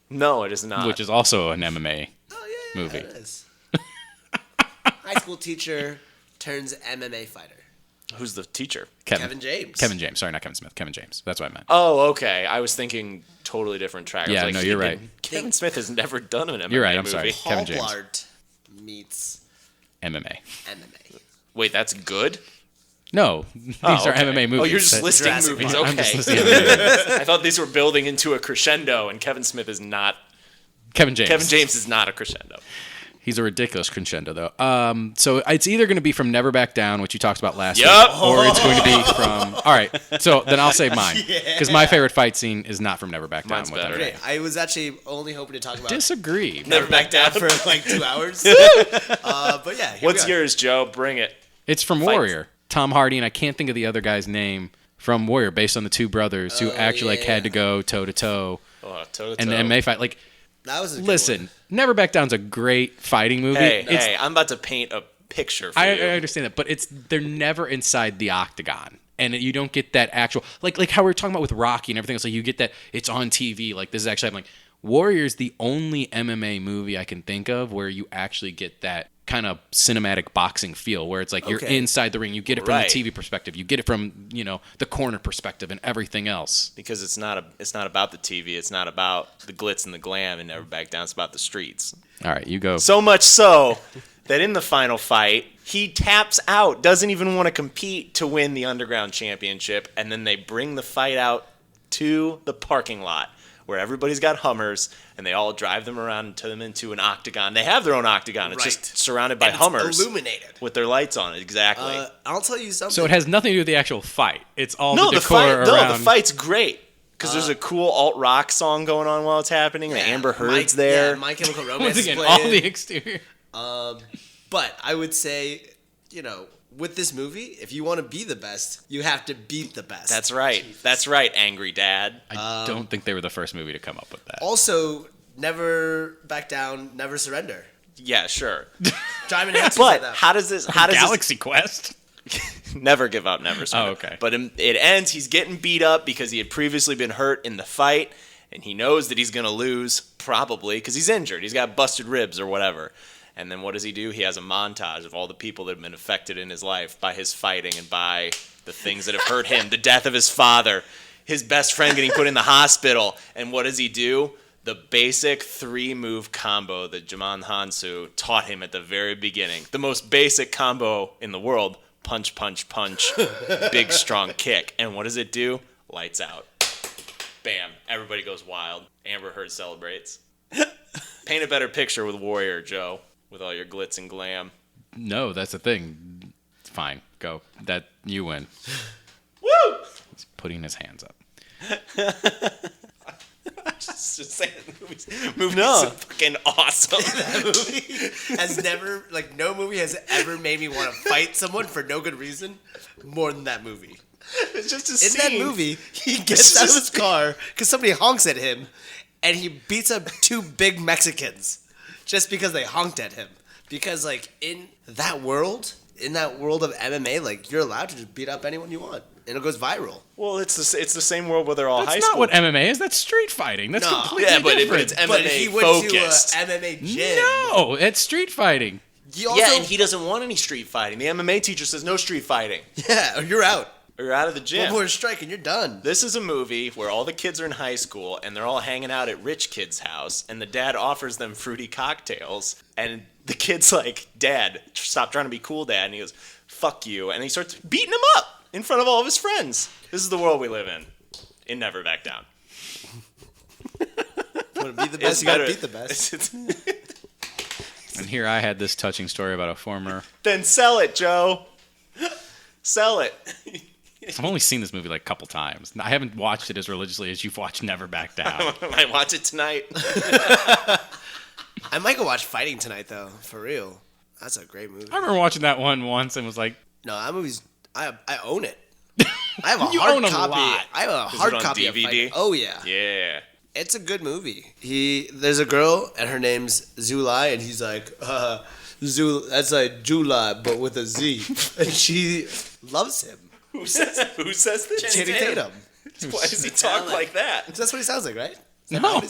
No, it is not. which is also an MMA Oh yeah, movie. It is. High school teacher turns MMA fighter. Who's the teacher? Kevin James. Kevin James. Sorry, not Kevin Smith. Kevin James. That's what I meant. Oh, okay. I was thinking totally different track. I was Yeah, like, no, you're right. Kevin Smith has never done an MMA You're right, I'm movie. sorry. Paul Kevin James. Blart meets MMA. MMA. Wait, that's good? No, these are okay. MMA movies. Oh, you're just That- listing Jurassic movies. Park. Okay. I'm just listing MMA. I thought these were building into a crescendo, and Kevin Smith is not. Kevin James. Kevin James is not a crescendo. He's a ridiculous crescendo, though. So it's either going to be from Never Back Down, which you talked about last Yup. week, or it's going to be from. All right, so then I'll say mine because my favorite fight scene is not from Never Back Down. Mine's with better. MMA. Okay, I was actually only hoping to talk about Disagree. Never back down. for like 2 hours. But yeah, here What's we are. yours, Joe? Bring it. It's from Warrior. Tom Hardy, and I can't think of the other guy's name from Warrior, based on the two brothers who actually like had to go toe to toe Oh, toe to in the toe. MMA fight. Like, That was a good listen, one. Never Back Down's a great fighting movie. Hey, I'm about to paint a picture for I you. understand that, but they're never inside the octagon, and you don't get that actual like how we were talking about with Rocky and everything else. Like you get that it's on TV. Like this is actually I'm like Warrior's the only MMA movie I can think of where you actually get that kind of cinematic boxing feel where it's like you're Okay. inside the ring. You get it from Right. the TV perspective. You get it from, the corner perspective and everything else. Because it's not about the TV. It's not about the glitz and the glam and Never Back Down. It's about the streets. All right, you go. So much so that in the final fight, he taps out, doesn't even want to compete to win the Underground Championship, and then they bring the fight out to the parking lot where everybody's got Hummers, and they all drive them around and turn them into an octagon. They have their own octagon. It's just Right. surrounded by And it's Hummers. illuminated. With their lights on it, exactly. I'll tell you something. So it has nothing to do with the actual fight. It's all no, the the decor fight. around. No, the fight's great. Because there's a cool alt-rock song going on while it's happening. The Amber Heard's there. Yeah, My Chemical Romance Once is again, playing. all the exterior. But I would say, with this movie, if you want to be the best, you have to beat the best. That's right. That's right, Angry Dad. I don't think they were the first movie to come up with that. Also, never back down, never surrender. Yeah, sure. Diamond Hands But said that. how does this... Galaxy Quest. Never give up, never surrender. Oh, okay. But it ends, he's getting beat up because he had previously been hurt in the fight, and he knows that he's going to lose, probably, because he's injured. He's got busted ribs or whatever. And then what does he do? He has a montage of all the people that have been affected in his life by his fighting and by the things that have hurt him. The death of his father, his best friend getting put in the hospital. And what does he do? The basic 3-move combo that Jaman Hansu taught him at the very beginning. The most basic combo in the world. Punch, punch, punch. Big, strong kick. And what does it do? Lights out. Bam. Everybody goes wild. Amber Heard celebrates. Paint a better picture with Warrior, Joe. With all your glitz and glam. No, that's the thing. Fine, go. That you win. Woo! He's putting his hands up. Just saying, movies are fucking awesome. That movie has never, no movie has ever made me want to fight someone for no good reason more than that movie. It's just a In scene. that movie, he gets out of his car because somebody honks at him, and he beats up 2 big Mexicans just because they honked at him. Because, in that world of MMA, you're allowed to just beat up anyone you want, and it goes viral. Well, it's the same world where they're all high That's not school. what MMA is. That's street fighting. That's No. completely Yeah, but different. it's MMA But he went focused. to a MMA gym. No, it's street fighting. He also, Yeah, and he doesn't want any street fighting. The MMA teacher says no street fighting. yeah, or you're out. Or you're out of the One gym. more strike and you're done. This is a movie where all the kids are in high school and they're all hanging out at rich kid's house, and the dad offers them fruity cocktails, and the kid's like, "Dad, stop trying to be cool, Dad." And he goes, "Fuck you," and he starts beating him up in front of all of his friends. This is the world we live in Never Back Down. Want to be the best? You gotta beat the best. And here I had this touching story about a former. Then sell it, Joe. Sell it. I've only seen this movie a couple times. I haven't watched it as religiously as you've watched Never Back Down. I might watch it tonight. I might go watch Fighting tonight, though. For real. That's a great movie. I remember watching that one once and was like, No, that movie's. I own it. I have a You hard own a copy. lot. I have a Is hard it on copy of DVD? Fighting. Oh yeah. Yeah. It's a good movie. There's a girl and her name's Zulai, and he's like, that's like July but with a Z, and she loves him. Who says this? Channing Tatum. Why does he talk like that? That's what he sounds like, right? Is that No.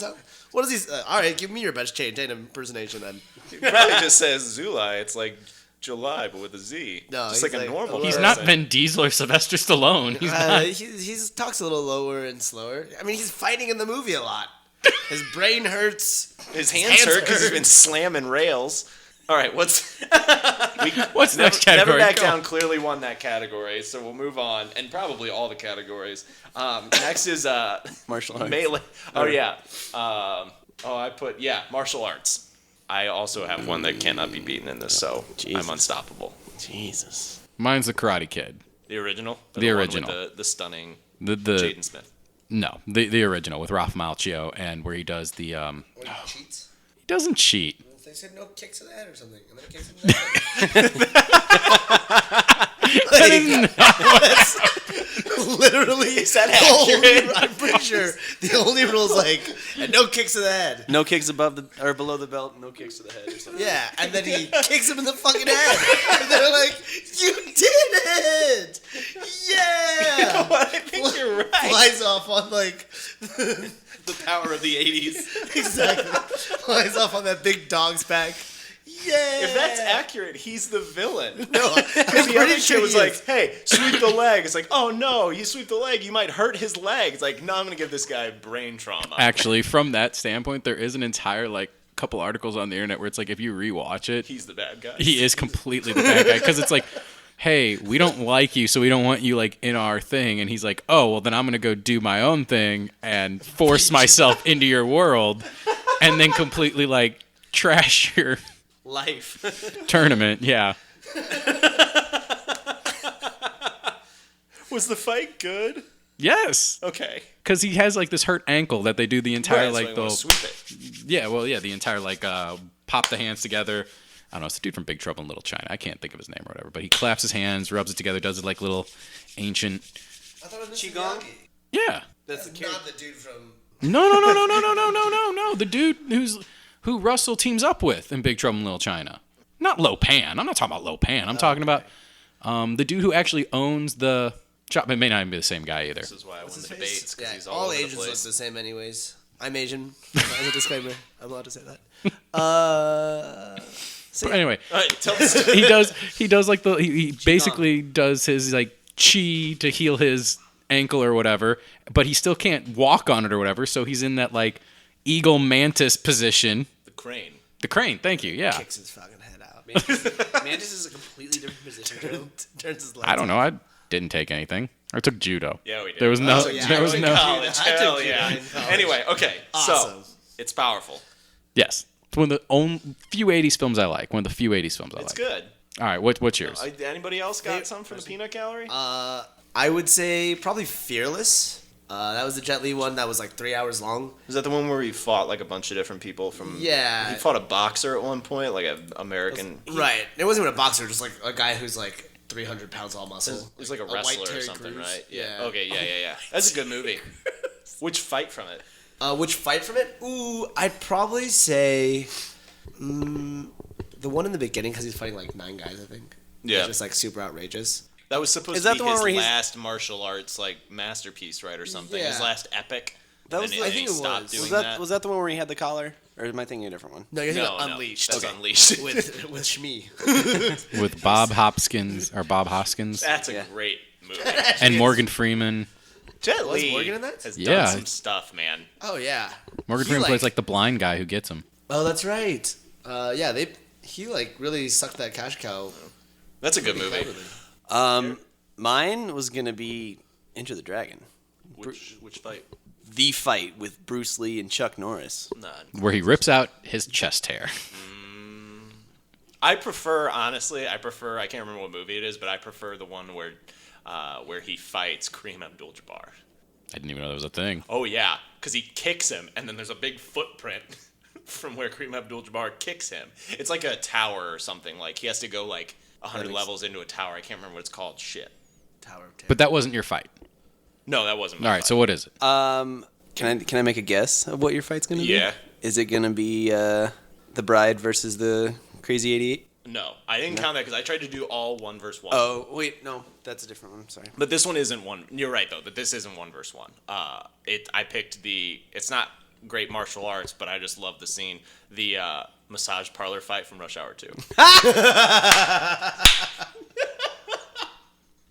what does he? All right, give me your best Channing Tatum impersonation then. He probably just says Zulai. It's like July, but with a Z. No, just he's like a like, normal. he's person. not Vin Diesel or Sylvester Stallone. He's not. He talks a little lower and slower. I mean, he's fighting in the movie a lot. His brain hurts. His hands hurt because he's been slamming rails. All right, what's What's the next category? Never Back Go. Down clearly won that category, so we'll move on, and probably all the categories. Next is Martial arts. melee. Oh yeah. I put martial arts. I also have one that cannot be beaten in this, so Jesus. I'm unstoppable. Jesus. Mine's the Karate Kid. The original. The one original. With the stunning The Jaden Smith. No, the original with Ralph Macchio, and where he does the He cheats. he doesn't cheat. They said no kicks to the head or something, and then it kicks him in the head. Literally, Is that accurate? I'm pretty sure the only rule is and no kicks to the head. No kicks above the or below the belt. No kicks to the head or something. Yeah, and then he kicks him in the fucking head. And they're like, "You did it! Yeah!" What? I think you're right. Flies off on The power of the 80s. exactly. Flies off on that big dog's back. Yeah. If that's accurate, he's the villain. No, Because the pretty other sure kid was he like, is. hey, sweep the leg. It's like, oh no, you sweep the leg, you might hurt his leg. It's like, no, I'm going to give this guy brain trauma. Actually, from that standpoint, there is an entire couple articles on the internet where it's like if you rewatch it, He's the bad guy. he is completely the bad guy because it's like, hey, we don't like you, so we don't want you in our thing. And he's like, oh, well then I'm gonna go do my own thing and force myself into your world, and then completely trash your Life. tournament. Yeah, Was the fight good? yes, Okay. because he has this hurt ankle that they do the entire Right, so you wanna sweep it. the entire pop the hands together. I don't know, it's the dude from Big Trouble in Little China. I can't think of his name or whatever, but he claps his hands, rubs it together, does it little ancient. I thought it was Qigong? Yeah. That's not the dude from. No. The dude who Russell teams up with in Big Trouble in Little China. Not Lo Pan. I'm not talking about Lo Pan. I'm talking about the dude who actually owns the shop. It may not even be the same guy either. This is why I won the debates, because Yeah, he's all all over the Asians look place. the same, anyways. I'm Asian. As a disclaimer, I'm allowed to say that. But anyway, All right, tell the story. he does he basically does his chi to heal his ankle or whatever, but he still can't walk on it or whatever, so he's in that eagle mantis position. The crane. The crane, thank you, yeah. Kicks his fucking head out. Mantis is a completely different position, Joe. Turns his legs. I don't know, I didn't take anything. I took judo. Yeah, we did. There was no Oh, yeah, there I was took no College. I took Hell judo yeah. in college. Anyway, okay. Awesome. So, it's powerful. Yes. It's one of the few 80s films I like. One of the few 80s films I It's like. good. All right, what's yours? Anybody else got something from the peanut gallery? I would say probably Fearless. That was the Jet Li one that was 3 hours long. Is that the one where he fought a bunch of different people from? Yeah. He fought a boxer at one point, an American. Right. It wasn't even a boxer, just a guy who's 300 pounds all muscle. He's like a white wrestler or Terry something, Crews. right? Yeah. Okay. Yeah. That's a good movie. Which fight from it? Which fight from it? Ooh, I'd probably say the one in the beginning because he's fighting 9 guys, I think. Yeah. It's just super outrageous. That was supposed Is to that be the one his where he's- last martial arts masterpiece, right, or something? His Yeah. last epic. That was and the- then I he think it stopped was. doing Was that. that was that the one where he had the collar, or am I thinking a different one? No, you're thinking No, of no, Unleashed. that's Unleashed. with Shmi. With Bob Hoskins That's a Yeah. great movie. and Morgan Freeman. Jet Was Li Morgan in that? has Yeah. done some stuff, man. Oh yeah. Morgan He, Freeman plays the blind guy who gets him. Oh, that's right. Yeah, he really sucked that cash cow. That's a good movie. cleverly. Mine was gonna be Enter the Dragon, Which fight? the fight with Bruce Lee and Chuck Norris. None. Where he rips out his chest hair. I prefer. I can't remember what movie it is, but I prefer the one where he fights Kareem Abdul-Jabbar. I didn't even know that was a thing. Oh yeah, because he kicks him, and then there's a big footprint from where Kareem Abdul-Jabbar kicks him. It's like a tower or something. He has to go 100 levels into a tower. I can't remember what it's called. Shit. Tower of Terror. But that wasn't your fight. No, that wasn't. My All right, fight. so what is it? Can I make a guess of what your fight's gonna be? Yeah. Is it gonna be the Bride versus the Crazy 88? No, I didn't count that because I tried to do all 1 versus 1. Oh wait, no, that's a different one. Sorry. But this one isn't one. You're right though. That this isn't 1 versus 1. I picked the. It's not great martial arts, but I just love the scene. The massage parlor fight from Rush Hour 2.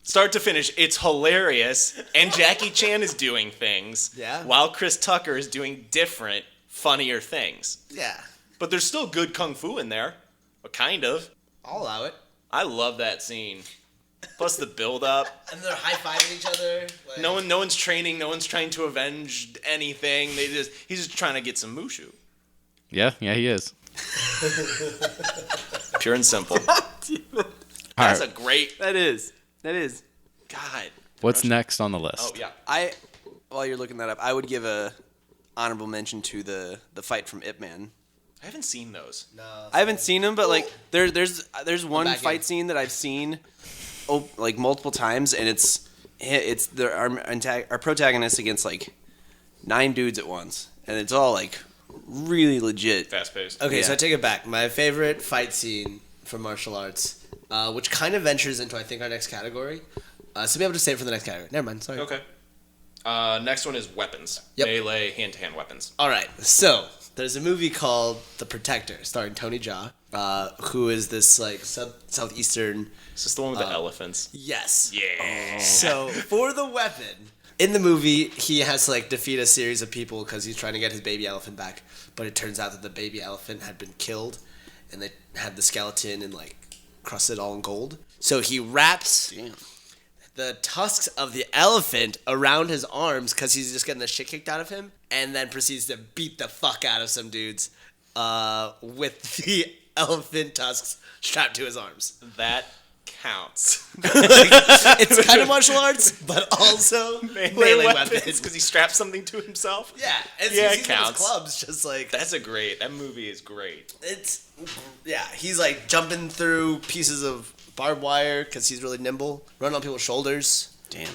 Start to finish, it's hilarious, and Jackie Chan is doing things, Yeah. while Chris Tucker is doing different, funnier things. Yeah. But there's still good kung fu in there, or kind of. I'll allow it. I love that scene. Plus the build up. And they're high-fiving each other. No one's training. No one's trying to avenge anything. He's just trying to get some mushu. Yeah, he is. Pure and simple. All That's right, a great. That is. God. what's next on the list? Oh yeah. While you're looking that up, I would give a honorable mention to the fight from Ip Man. I haven't seen those. No. I haven't seen them, but there's one back fight in. scene that I've seen multiple times, and it's our protagonist against 9 dudes at once, and it's all really legit. Fast paced. Okay, so Yeah. I take it back. My favorite fight scene from martial arts, which kind of ventures into, I think, our next category. So maybe I'll just say it for the next category. Never mind, sorry. Okay. Next one is weapons. Yep. Melee, hand-to-hand weapons. All right, so there's a movie called The Protector, starring Tony Jaa, who is this like southeastern. Is this the one with the elephants? Yes. Yeah. So for the weapon in the movie, he has to like defeat a series of people because he's trying to get his baby elephant back. But it turns out that the baby elephant had been killed, and they had the skeleton and like crusted all in gold. So he wraps the tusks of the elephant around his arms because he's just getting the shit kicked out of him, and then proceeds to beat the fuck out of some dudes with the elephant tusks strapped to his arms. That counts. It's kind of martial arts, but also melee weapons. Because he straps something to himself. Yeah, it counts. His clubs, just like That movie is great. He's like jumping through pieces of barbed wire because he's really nimble, running on people's shoulders. Damn.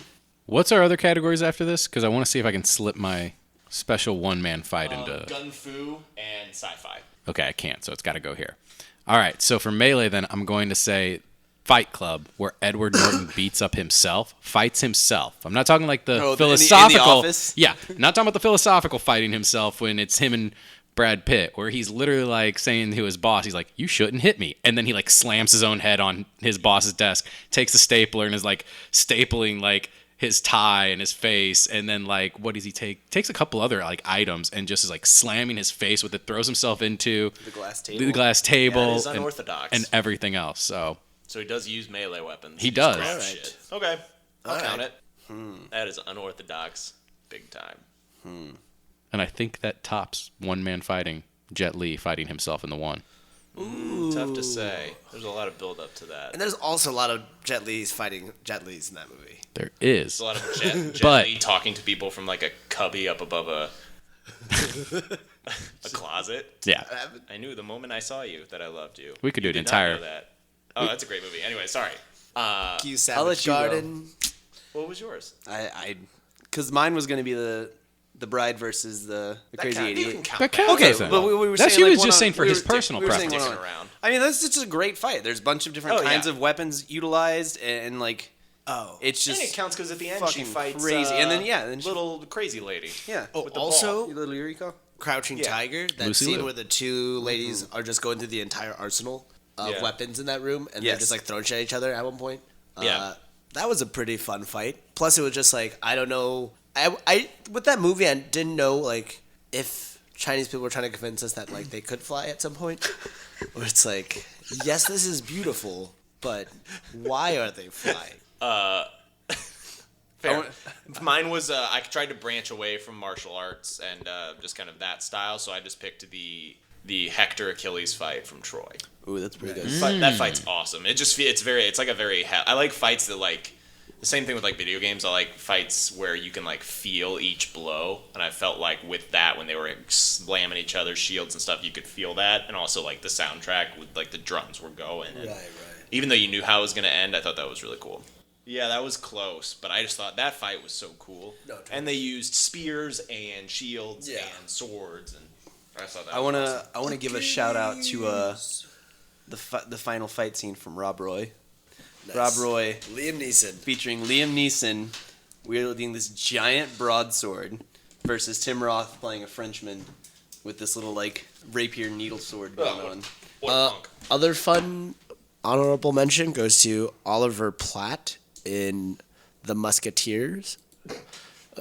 What's our other categories after this? Because I want to see if I can slip my special one-man fight into... Gun Fu and Sci-Fi. Okay, I can't, so it's got to go here. All right, so for Melee, then, I'm going to say Fight Club, where Edward Norton beats up himself, fights himself. I'm not talking like the philosophical... in the office? Yeah, not talking about the philosophical fighting himself when it's him and Brad Pitt, where he's literally like saying to his boss, he's like, you shouldn't hit me. And then he like slams his own head on his boss's desk, takes a stapler and is like stapling like his tie and his face. And then like, what does he take? Takes a couple other like items and just is like slamming his face with it, throws himself into The glass table. Yeah, it is unorthodox. and everything else. So he does use melee weapons. He does. Grab All right. shit. Okay. I'll count right. it. That is unorthodox big time. And I think that tops one-man fighting, Jet Li fighting himself in the one. Tough to say. There's a lot of build up to that. And there's also a lot of Jet Li's fighting Jet Li's in that movie. There is. There's a lot of Jet But- Li talking to people from like a cubby up above a closet. Yeah. I knew the moment I saw you that I loved you. We could do You an did not entire- know that. Oh, that's a great movie. Anyway, sorry. Q I'll Savage let you go. Garden. What was yours? Because mine was going to be the bride versus the crazy You 88. can count That that. counts. Okay, Doesn't. but we were That's saying he like was just saying for his personal we were saying preference. one on- Around. I mean, that's just a great fight. There's a bunch of different Oh, kinds yeah. of weapons utilized, and like, it's just And it counts because at the end she fucking fights crazy. And then then she- little crazy lady. yeah. Oh, With the also You little Yuriko. Crouching Yeah. Tiger. That Lucy scene Liu. where the two ladies are just going through the entire arsenal of Yeah. weapons in that room, and they're Yes. just like throwing shit at each other at one point. Yeah. That was a pretty fun fight. Plus, it was just like, I don't know. I with that movie, I didn't know like if Chinese people were trying to convince us that like they could fly at some point. Where it's like, yes, this is beautiful, but why are they flying? Fair. Mine was I tried to branch away from martial arts and just kind of that style, so I just picked the Hector Achilles fight from Troy. Ooh, that's pretty good. That fight's awesome. It's like a very I like fights that like the same thing with like video games. I like fights where you can like feel each blow, and I felt like with that when they were slamming each other's shields and stuff, you could feel that, and also like the soundtrack with like the drums were going. And even though you knew how it was gonna end, I thought that was really cool. Yeah, that was close, but I just thought that fight was so cool. No, totally. And they used spears and shields Yeah. and swords, and I thought that. I was wanna awesome. I wanna give a shout out to the final fight scene from Rob Roy. Nice. Rob Roy Liam Neeson. featuring Liam Neeson wielding this giant broadsword versus Tim Roth playing a Frenchman with this little like rapier needle sword going on. What a punk. Other fun honorable mention goes to Oliver Platt in The Musketeers,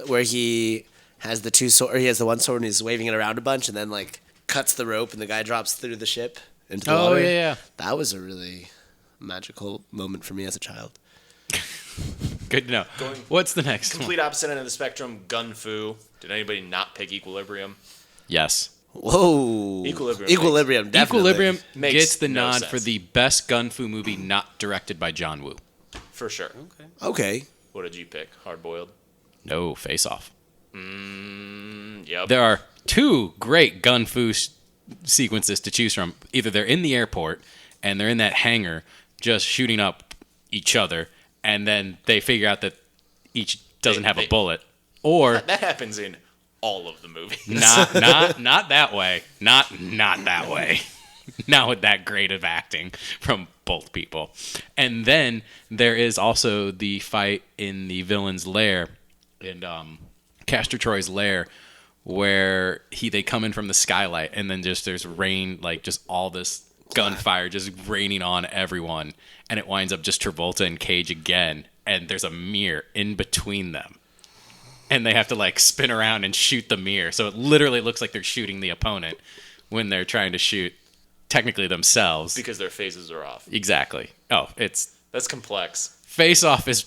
where he has the two sword, or he has the one sword and he's waving it around a bunch, and then like cuts the rope and the guy drops through the ship into the Oh, water. yeah. That was a really magical moment for me as a child. Good to know. What's the next Complete opposite end of the spectrum, Gun Fu. Did anybody not pick Equilibrium? Yes. Whoa. Equilibrium definitely. Equilibrium Makes gets the no nod sense. for the best gun fu movie not directed by John Woo. For sure. Okay. What did you pick? Hard boiled? No, Face Off. Yep. There are two great gun fu sequences to choose from. Either they're in the airport and they're in that hangar just shooting up each other, and then they figure out that each doesn't have a bullet, or That happens in all of the movies. not that way, not that way. Not with that great of acting from both people. And then there is also the fight in the villain's lair, in Castor Troy's lair, where they come in from the skylight and then just there's rain, like just all this gunfire just raining on everyone, and it winds up just Travolta and Cage again, and there's a mirror in between them. And they have to like spin around and shoot the mirror. So it literally looks like they're shooting the opponent when they're trying to shoot technically themselves. Because their phases are off. Exactly. Oh, That's complex. Face Off is...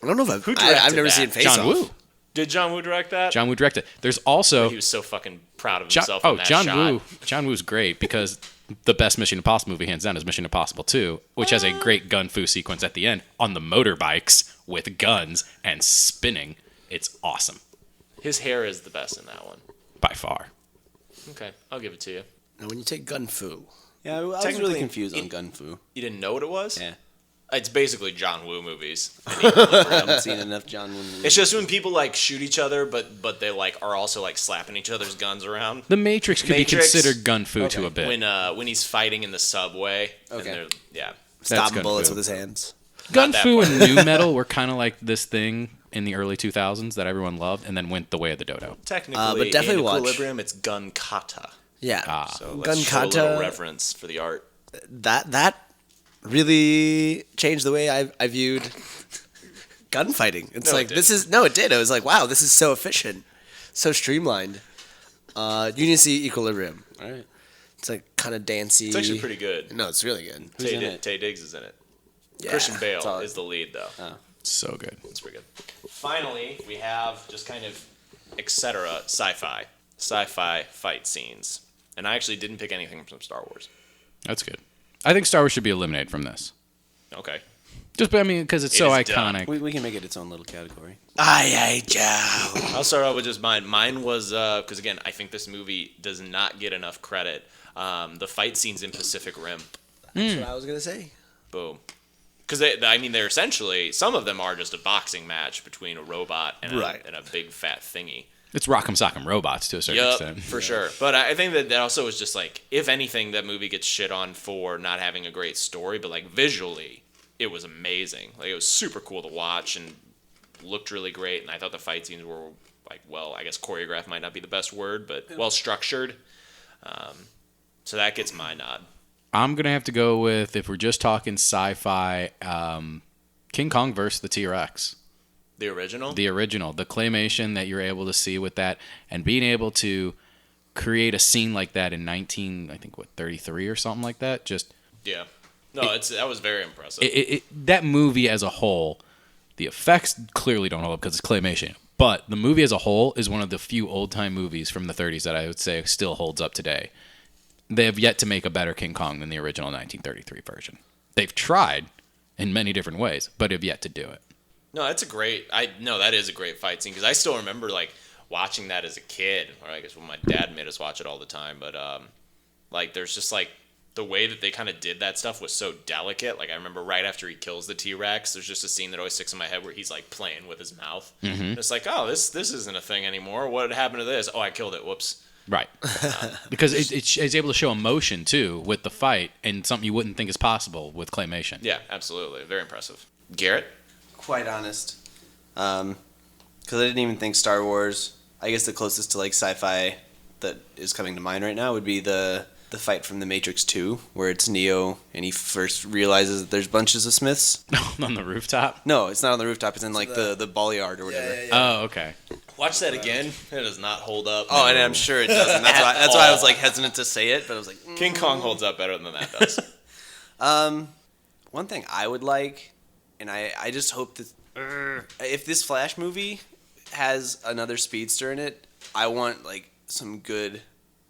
I don't know if I've never seen Face John Off. Woo. Did John Woo direct that? John Woo directed. There's also... He was so fucking proud of himself in that John shot. Woo. John Woo's great because the best Mission Impossible movie, hands down, is Mission Impossible 2, which has a great gun fu sequence at the end on the motorbikes with guns and spinning. It's awesome. His hair is the best in that one. By far. Okay, I'll give it to you. Now, when you take gun fu, Yeah, I was Technically, really confused on Gun Fu. You didn't know what it was? Yeah. It's basically John Woo movies. I haven't seen enough John Woo movies. It's just when people like shoot each other, but they like are also like slapping each other's guns around. The Matrix could be considered gun fu to a bit. When he's fighting in the subway. Okay. And yeah. stopping gun bullets fu. with his hands. Gun that fu part. and new metal were kind of like this thing in the early 2000s that everyone loved and then went the way of the dodo. Technically, but definitely in watch. Equilibrium, it's gun kata. Yeah. So Gun let's show a kata. little reference for the art. That really changed the way I viewed gunfighting. It's No, like it didn't. it did. I was like, wow, this is so efficient, so streamlined. You need to see Equilibrium. All right. It's like kind of dancey. It's actually pretty good. No, it's really good. Who's in it? Tay Diggs is in it. Yeah. Christian Bale Solid. is the lead, though. So good. It's pretty good. Finally, we have just kind of etc. Sci-fi fight scenes. And I actually didn't pick anything from Star Wars. That's good. I think Star Wars should be eliminated from this. Okay. Just, because it's It so is done. iconic. We can make it its own little category. I hate you. I'll start out with just mine. Mine was, because again, I think this movie does not get enough credit. The fight scenes in Pacific Rim. That's what I was gonna say. Boom. Because they're essentially, some of them are just a boxing match between a robot and a big fat thingy. It's Rock'em Sock'em Robots to a certain extent. For sure. But I think that also was just like, if anything, that movie gets shit on for not having a great story, but like visually, it was amazing. Like it was super cool to watch and looked really great. And I thought the fight scenes were like, well, I guess choreographed might not be the best word, but well structured. So that gets my nod. I'm going to have to go with, if we're just talking sci-fi, King Kong versus the T-Rex. The original? The original. The claymation that you're able to see with that, and being able to create a scene like that in 33 or something like that. Just Yeah. No, that was very impressive. that movie as a whole, the effects clearly don't hold up because it's claymation. But the movie as a whole is one of the few old-time movies from the 30s that I would say still holds up today. They have yet to make a better King Kong than the original 1933 version. They've tried in many different ways, but have yet to do it. No, that is a great fight scene because I still remember like watching that as a kid, or I guess when my dad made us watch it all the time. But like, there's just like the way that they kind of did that stuff was so delicate. Like I remember right after he kills the T-Rex, there's just a scene that always sticks in my head where he's like playing with his mouth. Mm-hmm. It's like, oh, this isn't a thing anymore. What happened to this? Oh, I killed it. Whoops. Right. Because it's able to show emotion, too, with the fight, and something you wouldn't think is possible with claymation. Yeah, absolutely. Very impressive. Garrett? Quite honest. Because I didn't even think Star Wars, I guess the closest to like sci-fi that is coming to mind right now would be the fight from The Matrix 2, where it's Neo and he first realizes that there's bunches of Smiths. On the rooftop? No, it's not on the rooftop. It's in like the ball yard or whatever. Oh, okay. Watch that again. It does not hold up. Oh, and I'm sure it doesn't. That's why I was like hesitant to say it, but I was like, King Kong holds up better than that does. One thing I would like, and I just hope that if this Flash movie has another speedster in it, I want like some good.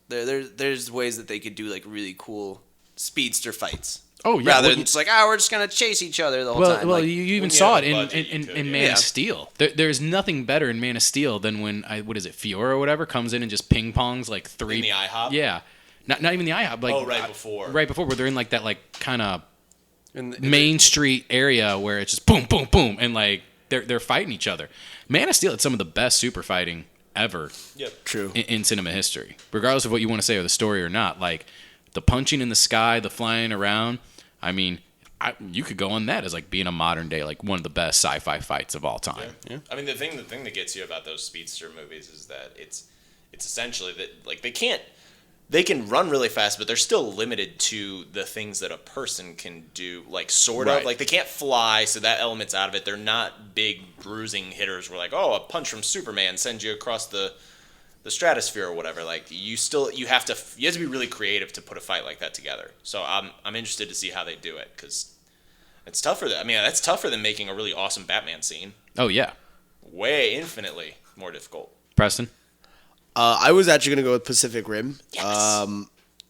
There's ways that they could do like really cool speedster fights. Oh, yeah. Rather than just like, we're just gonna chase each other the whole time. Well, like, you even when you saw have it a budget, you could, in Man yeah. of Steel. There's nothing better in Man of Steel than when Fiora or whatever comes in and just ping pongs like three. In the IHOP? Yeah, not even the IHOP. Like, right before. Right before, where they're in like that like kind of in the- Main Street area where it's just boom, boom, boom, and like they're fighting each other. Man of Steel had some of the best super fighting ever. Yep. True. In cinema history, regardless of what you want to say or the story or not. Like the punching in the sky, the flying around. I mean, you could go on that as like being a modern day, like one of the best sci-fi fights of all time. Yeah. I mean, the thing that gets you about those speedster movies is that it's essentially that like they can run really fast, but they're still limited to the things that a person can do, like sort of. Right. Like they can't fly, so that element's out of it. They're not big bruising hitters. We're like, oh, a punch from Superman sends you across the stratosphere or whatever. Like you have to be really creative to put a fight like that together. So I'm interested to see how they do it because it's tougher. That's tougher than making a really awesome Batman scene. Oh yeah, Way infinitely more difficult. Preston. I was actually going to go with Pacific Rim. Yes.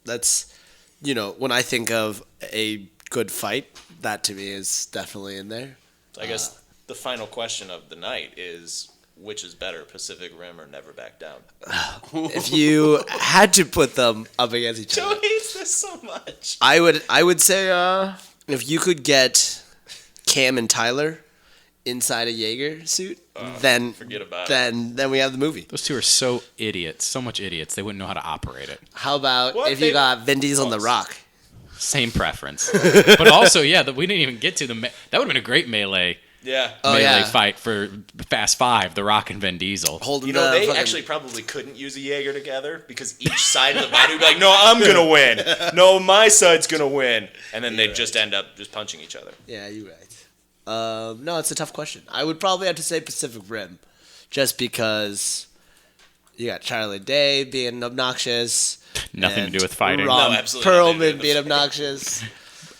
That's, when I think of a good fight, that to me is definitely in there. So I guess the final question of the night is, which is better, Pacific Rim or Never Back Down? If you had to put them up against each Joe other, hates this so much. I would say if you could get Cam and Tyler inside a Jaeger suit, then forget about then we have the movie. Those two are so much idiots. They wouldn't know how to operate it. How about What? if you got Vin Diesel and The Rock? Same preference. But also, yeah, we didn't even get to that would have been a great melee Yeah. fight for Fast Five, The Rock and Vin Diesel. Holding They fucking- actually probably couldn't use a Jaeger together because each side of the body would be like, no, I'm going to win. No, my side's going to win. And then they'd just end up just punching each other. Yeah, you're right. No, it's a tough question. I would probably have to say Pacific Rim, just because you got Charlie Day being obnoxious. Nothing to and do with fighting. Ron No, absolutely nothing to do Perlman with being the obnoxious.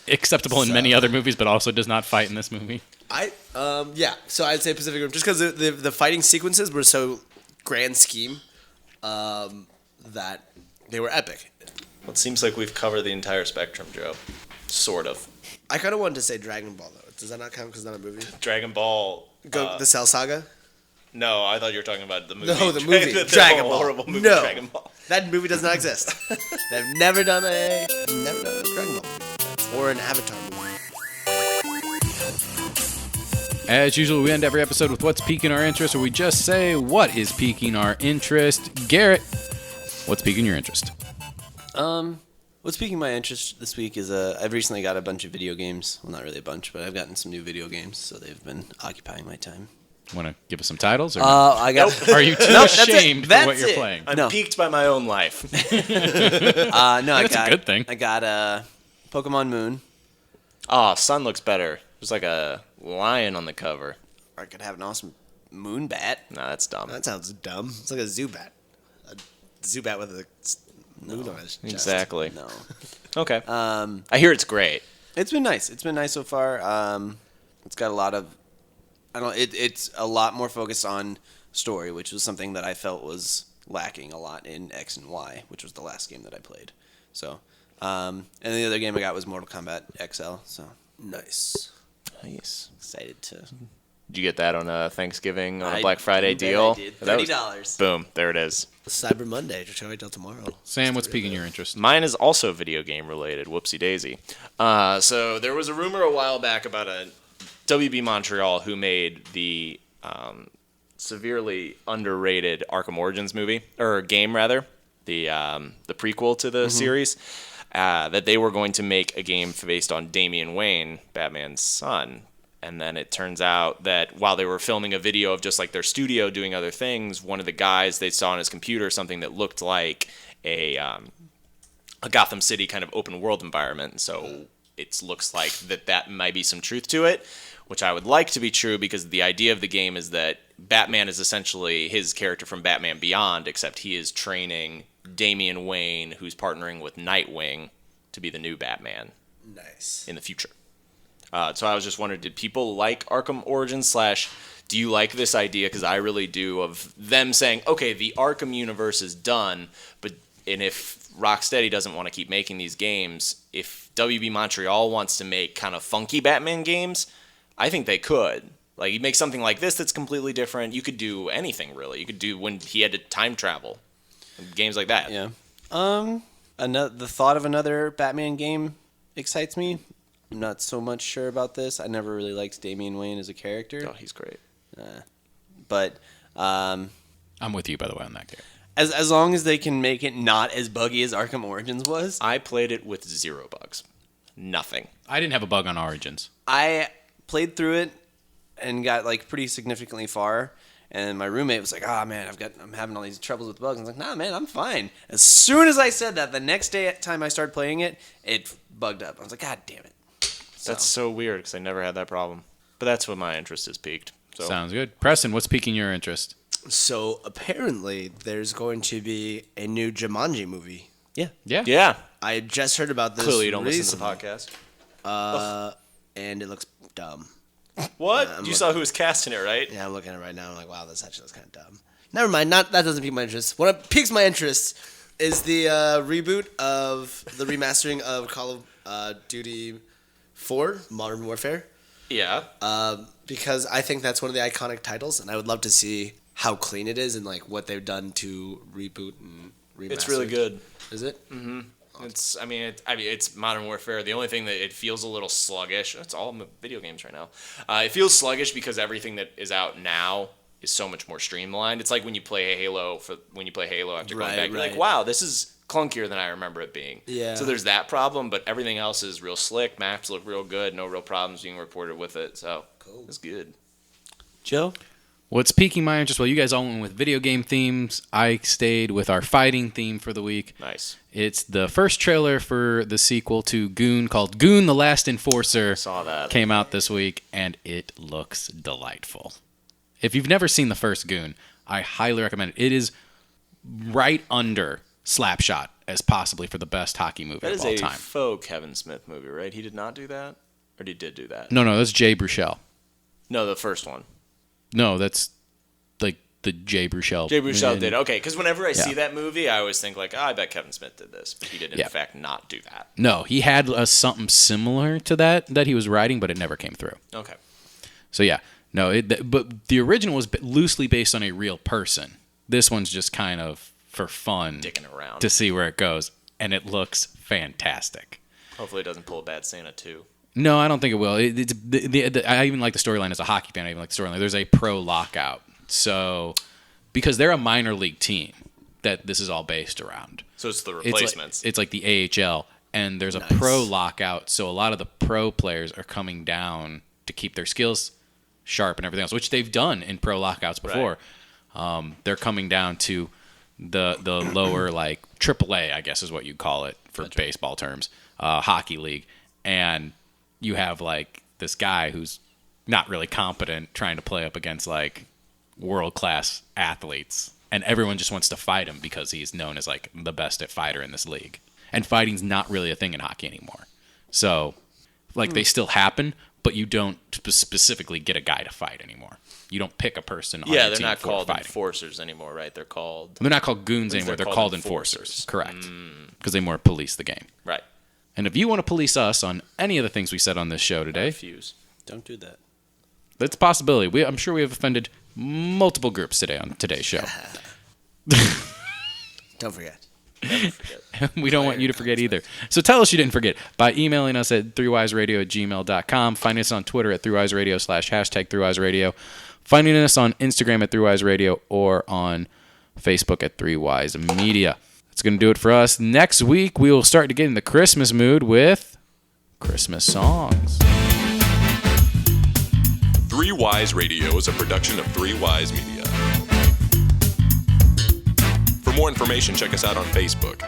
Acceptable in many other movies, but also does not fight in this movie. So I'd say Pacific Rim, just because the fighting sequences were so grand scheme, that they were epic. Well, it seems like we've covered the entire spectrum, Joe. Sort of. I kind of wanted to say Dragon Ball though. Does that not count because it's not a movie? Dragon Ball. The Cell Saga. No, I thought you were talking about the movie. No, the movie. the Dragon Ball. horrible movie, No. Dragon Ball. That movie does not exist. They've never done a Dragon Ball movie. Or an Avatar movie. As usual, we end every episode with what's piquing our interest, or we just say what is piquing our interest. Garrett, what's piquing your interest? What's piquing my interest this week is I've recently got a bunch of video games. Well, not really a bunch, but I've gotten some new video games, so they've been occupying my time. Want to give us some titles? Or I got. are you too Nope, that's it. ashamed for That's what you're it. playing? I'm No. piqued by my own life. No, That's a good thing. I got Pokemon Moon. Oh, sun looks better. There's like a lion on the cover. Or I could have an awesome moon bat. Nah, that's dumb. That sounds dumb. It's like a Zubat. A Zubat with a moon on his chest. Exactly. No. Okay. I hear it's great. It's been nice. It's been nice so far. It's got a lot of. It's a lot more focused on story, which was something that I felt was lacking a lot in X and Y, which was the last game that I played. So, and the other game I got was Mortal Kombat XL. So Nice. Nice. excited to. Did you get that on a Thanksgiving on a I- Black Friday you bet deal? I did. That was- $30. Boom. There it is. Cyber Monday. Just wait till tomorrow. Sam, what's piquing your interest? Mine is also video game related. Whoopsie daisy. So there was a rumor a while back about a WB Montreal who made the severely underrated Arkham Origins movie or game rather, the prequel to the series. That they were going to make a game based on Damian Wayne, Batman's son. And then it turns out that while they were filming a video of just like their studio doing other things, one of the guys they saw on his computer something that looked like a Gotham City kind of open world environment. So it looks like that might be some truth to it, which I would like to be true because the idea of the game is that Batman is essentially his character from Batman Beyond, except he is training Damian Wayne, who's partnering with Nightwing to be the new Batman Nice. in the future. So I was just wondering, did people like Arkham Origins / do you like this idea? Because I really do, of them saying, okay, the Arkham universe is done, and if Rocksteady doesn't want to keep making these games, if WB Montreal wants to make kind of funky Batman games, I think they could. Like, you make something like this that's completely different. You could do anything, really. You could do when he had to time travel. Games like that. Yeah. The thought of another Batman game excites me. I'm not so much sure about this. I never really liked Damian Wayne as a character. Oh, he's great. But I'm with you, by the way, on that, Garrett. as long as they can make it not as buggy as Arkham Origins was. I played it with 0 bugs. Nothing. I didn't have a bug on Origins. I played through it and got like pretty significantly far, And my roommate was like, man, I'm having all these troubles with bugs. I was like, nah, man, I'm fine. As soon as I said that, the next time I started playing it, it bugged up. I was like, God damn it. That's so weird because I never had that problem. But that's when my interest is peaked. So. Sounds good. Preston, what's piquing your interest? So apparently there's going to be a new Jumanji movie. Yeah. Yeah. I just heard about this. Clearly you don't recently, listen to the podcast. and it looks dumb. What? You saw who was casting it, right? Yeah, I'm looking at it right now. I'm like, wow, this actually looks kind of dumb. Never mind. That doesn't pique my interest. What piques my interest is the reboot of the remastering of Call of Duty 4, Modern Warfare. Yeah. Because I think that's one of the iconic titles, and I would love to see how clean it is and like what they've done to reboot and remaster. It's really good. Is it? Mm-hmm. It's Modern Warfare. The only thing that it feels a little sluggish. It's all video games right now. It feels sluggish because everything that is out now is so much more streamlined. It's like when you play Halo after going back, you're like, wow, this is clunkier than I remember it being. Yeah. So there's that problem, but everything else is real slick. Maps look real good. No real problems being reported with it. So cool. It's good. Joe? What's piquing my interest? Well, you guys all went with video game themes. I stayed with our fighting theme for the week. Nice. It's the first trailer for the sequel to Goon called Goon: The Last Enforcer. Saw that. Came out this week, and it looks delightful. If you've never seen the first Goon, I highly recommend it. It is right under Slapshot as possibly for the best hockey movie That of is all a time. faux Kevin Smith movie, right? He did not do that? Or he did do that? No, that's Jay Baruchel. No, the first one. No, that's like the Jay Baruchel. Jay Baruchel did. Okay, because whenever I see Yeah. that movie, I always think like, I bet Kevin Smith did this. But he did, in fact, not do that. No, he had something similar to that he was writing, but it never came through. Okay. So yeah, no, but the original was loosely based on a real person. This one's just kind of for fun, Dicking around. to see where it goes, and it looks fantastic. Hopefully it doesn't pull a Bad Santa too. No, I don't think it will. I even like the storyline as a hockey fan. I even like the storyline. There's a pro lockout, so because they're a minor league team that this is all based around. So it's the replacements. It's like the AHL, and there's a pro lockout, so a lot of the pro players are coming down to keep their skills sharp and everything else, which they've done in pro lockouts before. Right. They're coming down to the lower, like AAA, I guess is what you'd call it for baseball terms, hockey league, and you have like this guy who's not really competent trying to play up against like world-class athletes, and everyone just wants to fight him because he's known as like the best at fighter in this league. And fighting's not really a thing in hockey anymore. So like they still happen, but you don't specifically get a guy to fight anymore. You don't pick a person on your they're team not for called fighting. Enforcers anymore, right? They're called... They're not called goons anymore. They're called enforcers. Correct. Because they more police the game. Right. And if you want to police us on any of the things we said on this show today, refuse. Don't do that. That's a possibility. I'm sure we have offended multiple groups today on today's show. Don't forget. We don't want you to forget either. So tell us you didn't forget by emailing us at 3wiseradio@gmail.com. Find us on Twitter at 3wiseradio / #3wiseradio. Finding us on Instagram at 3wiseradio or on Facebook at 3wise Media. That's going to do it for us. Next week, we will start to get in the Christmas mood with Christmas songs. 3 Wise Radio is a production of 3 Wise Media. For more information, check us out on Facebook.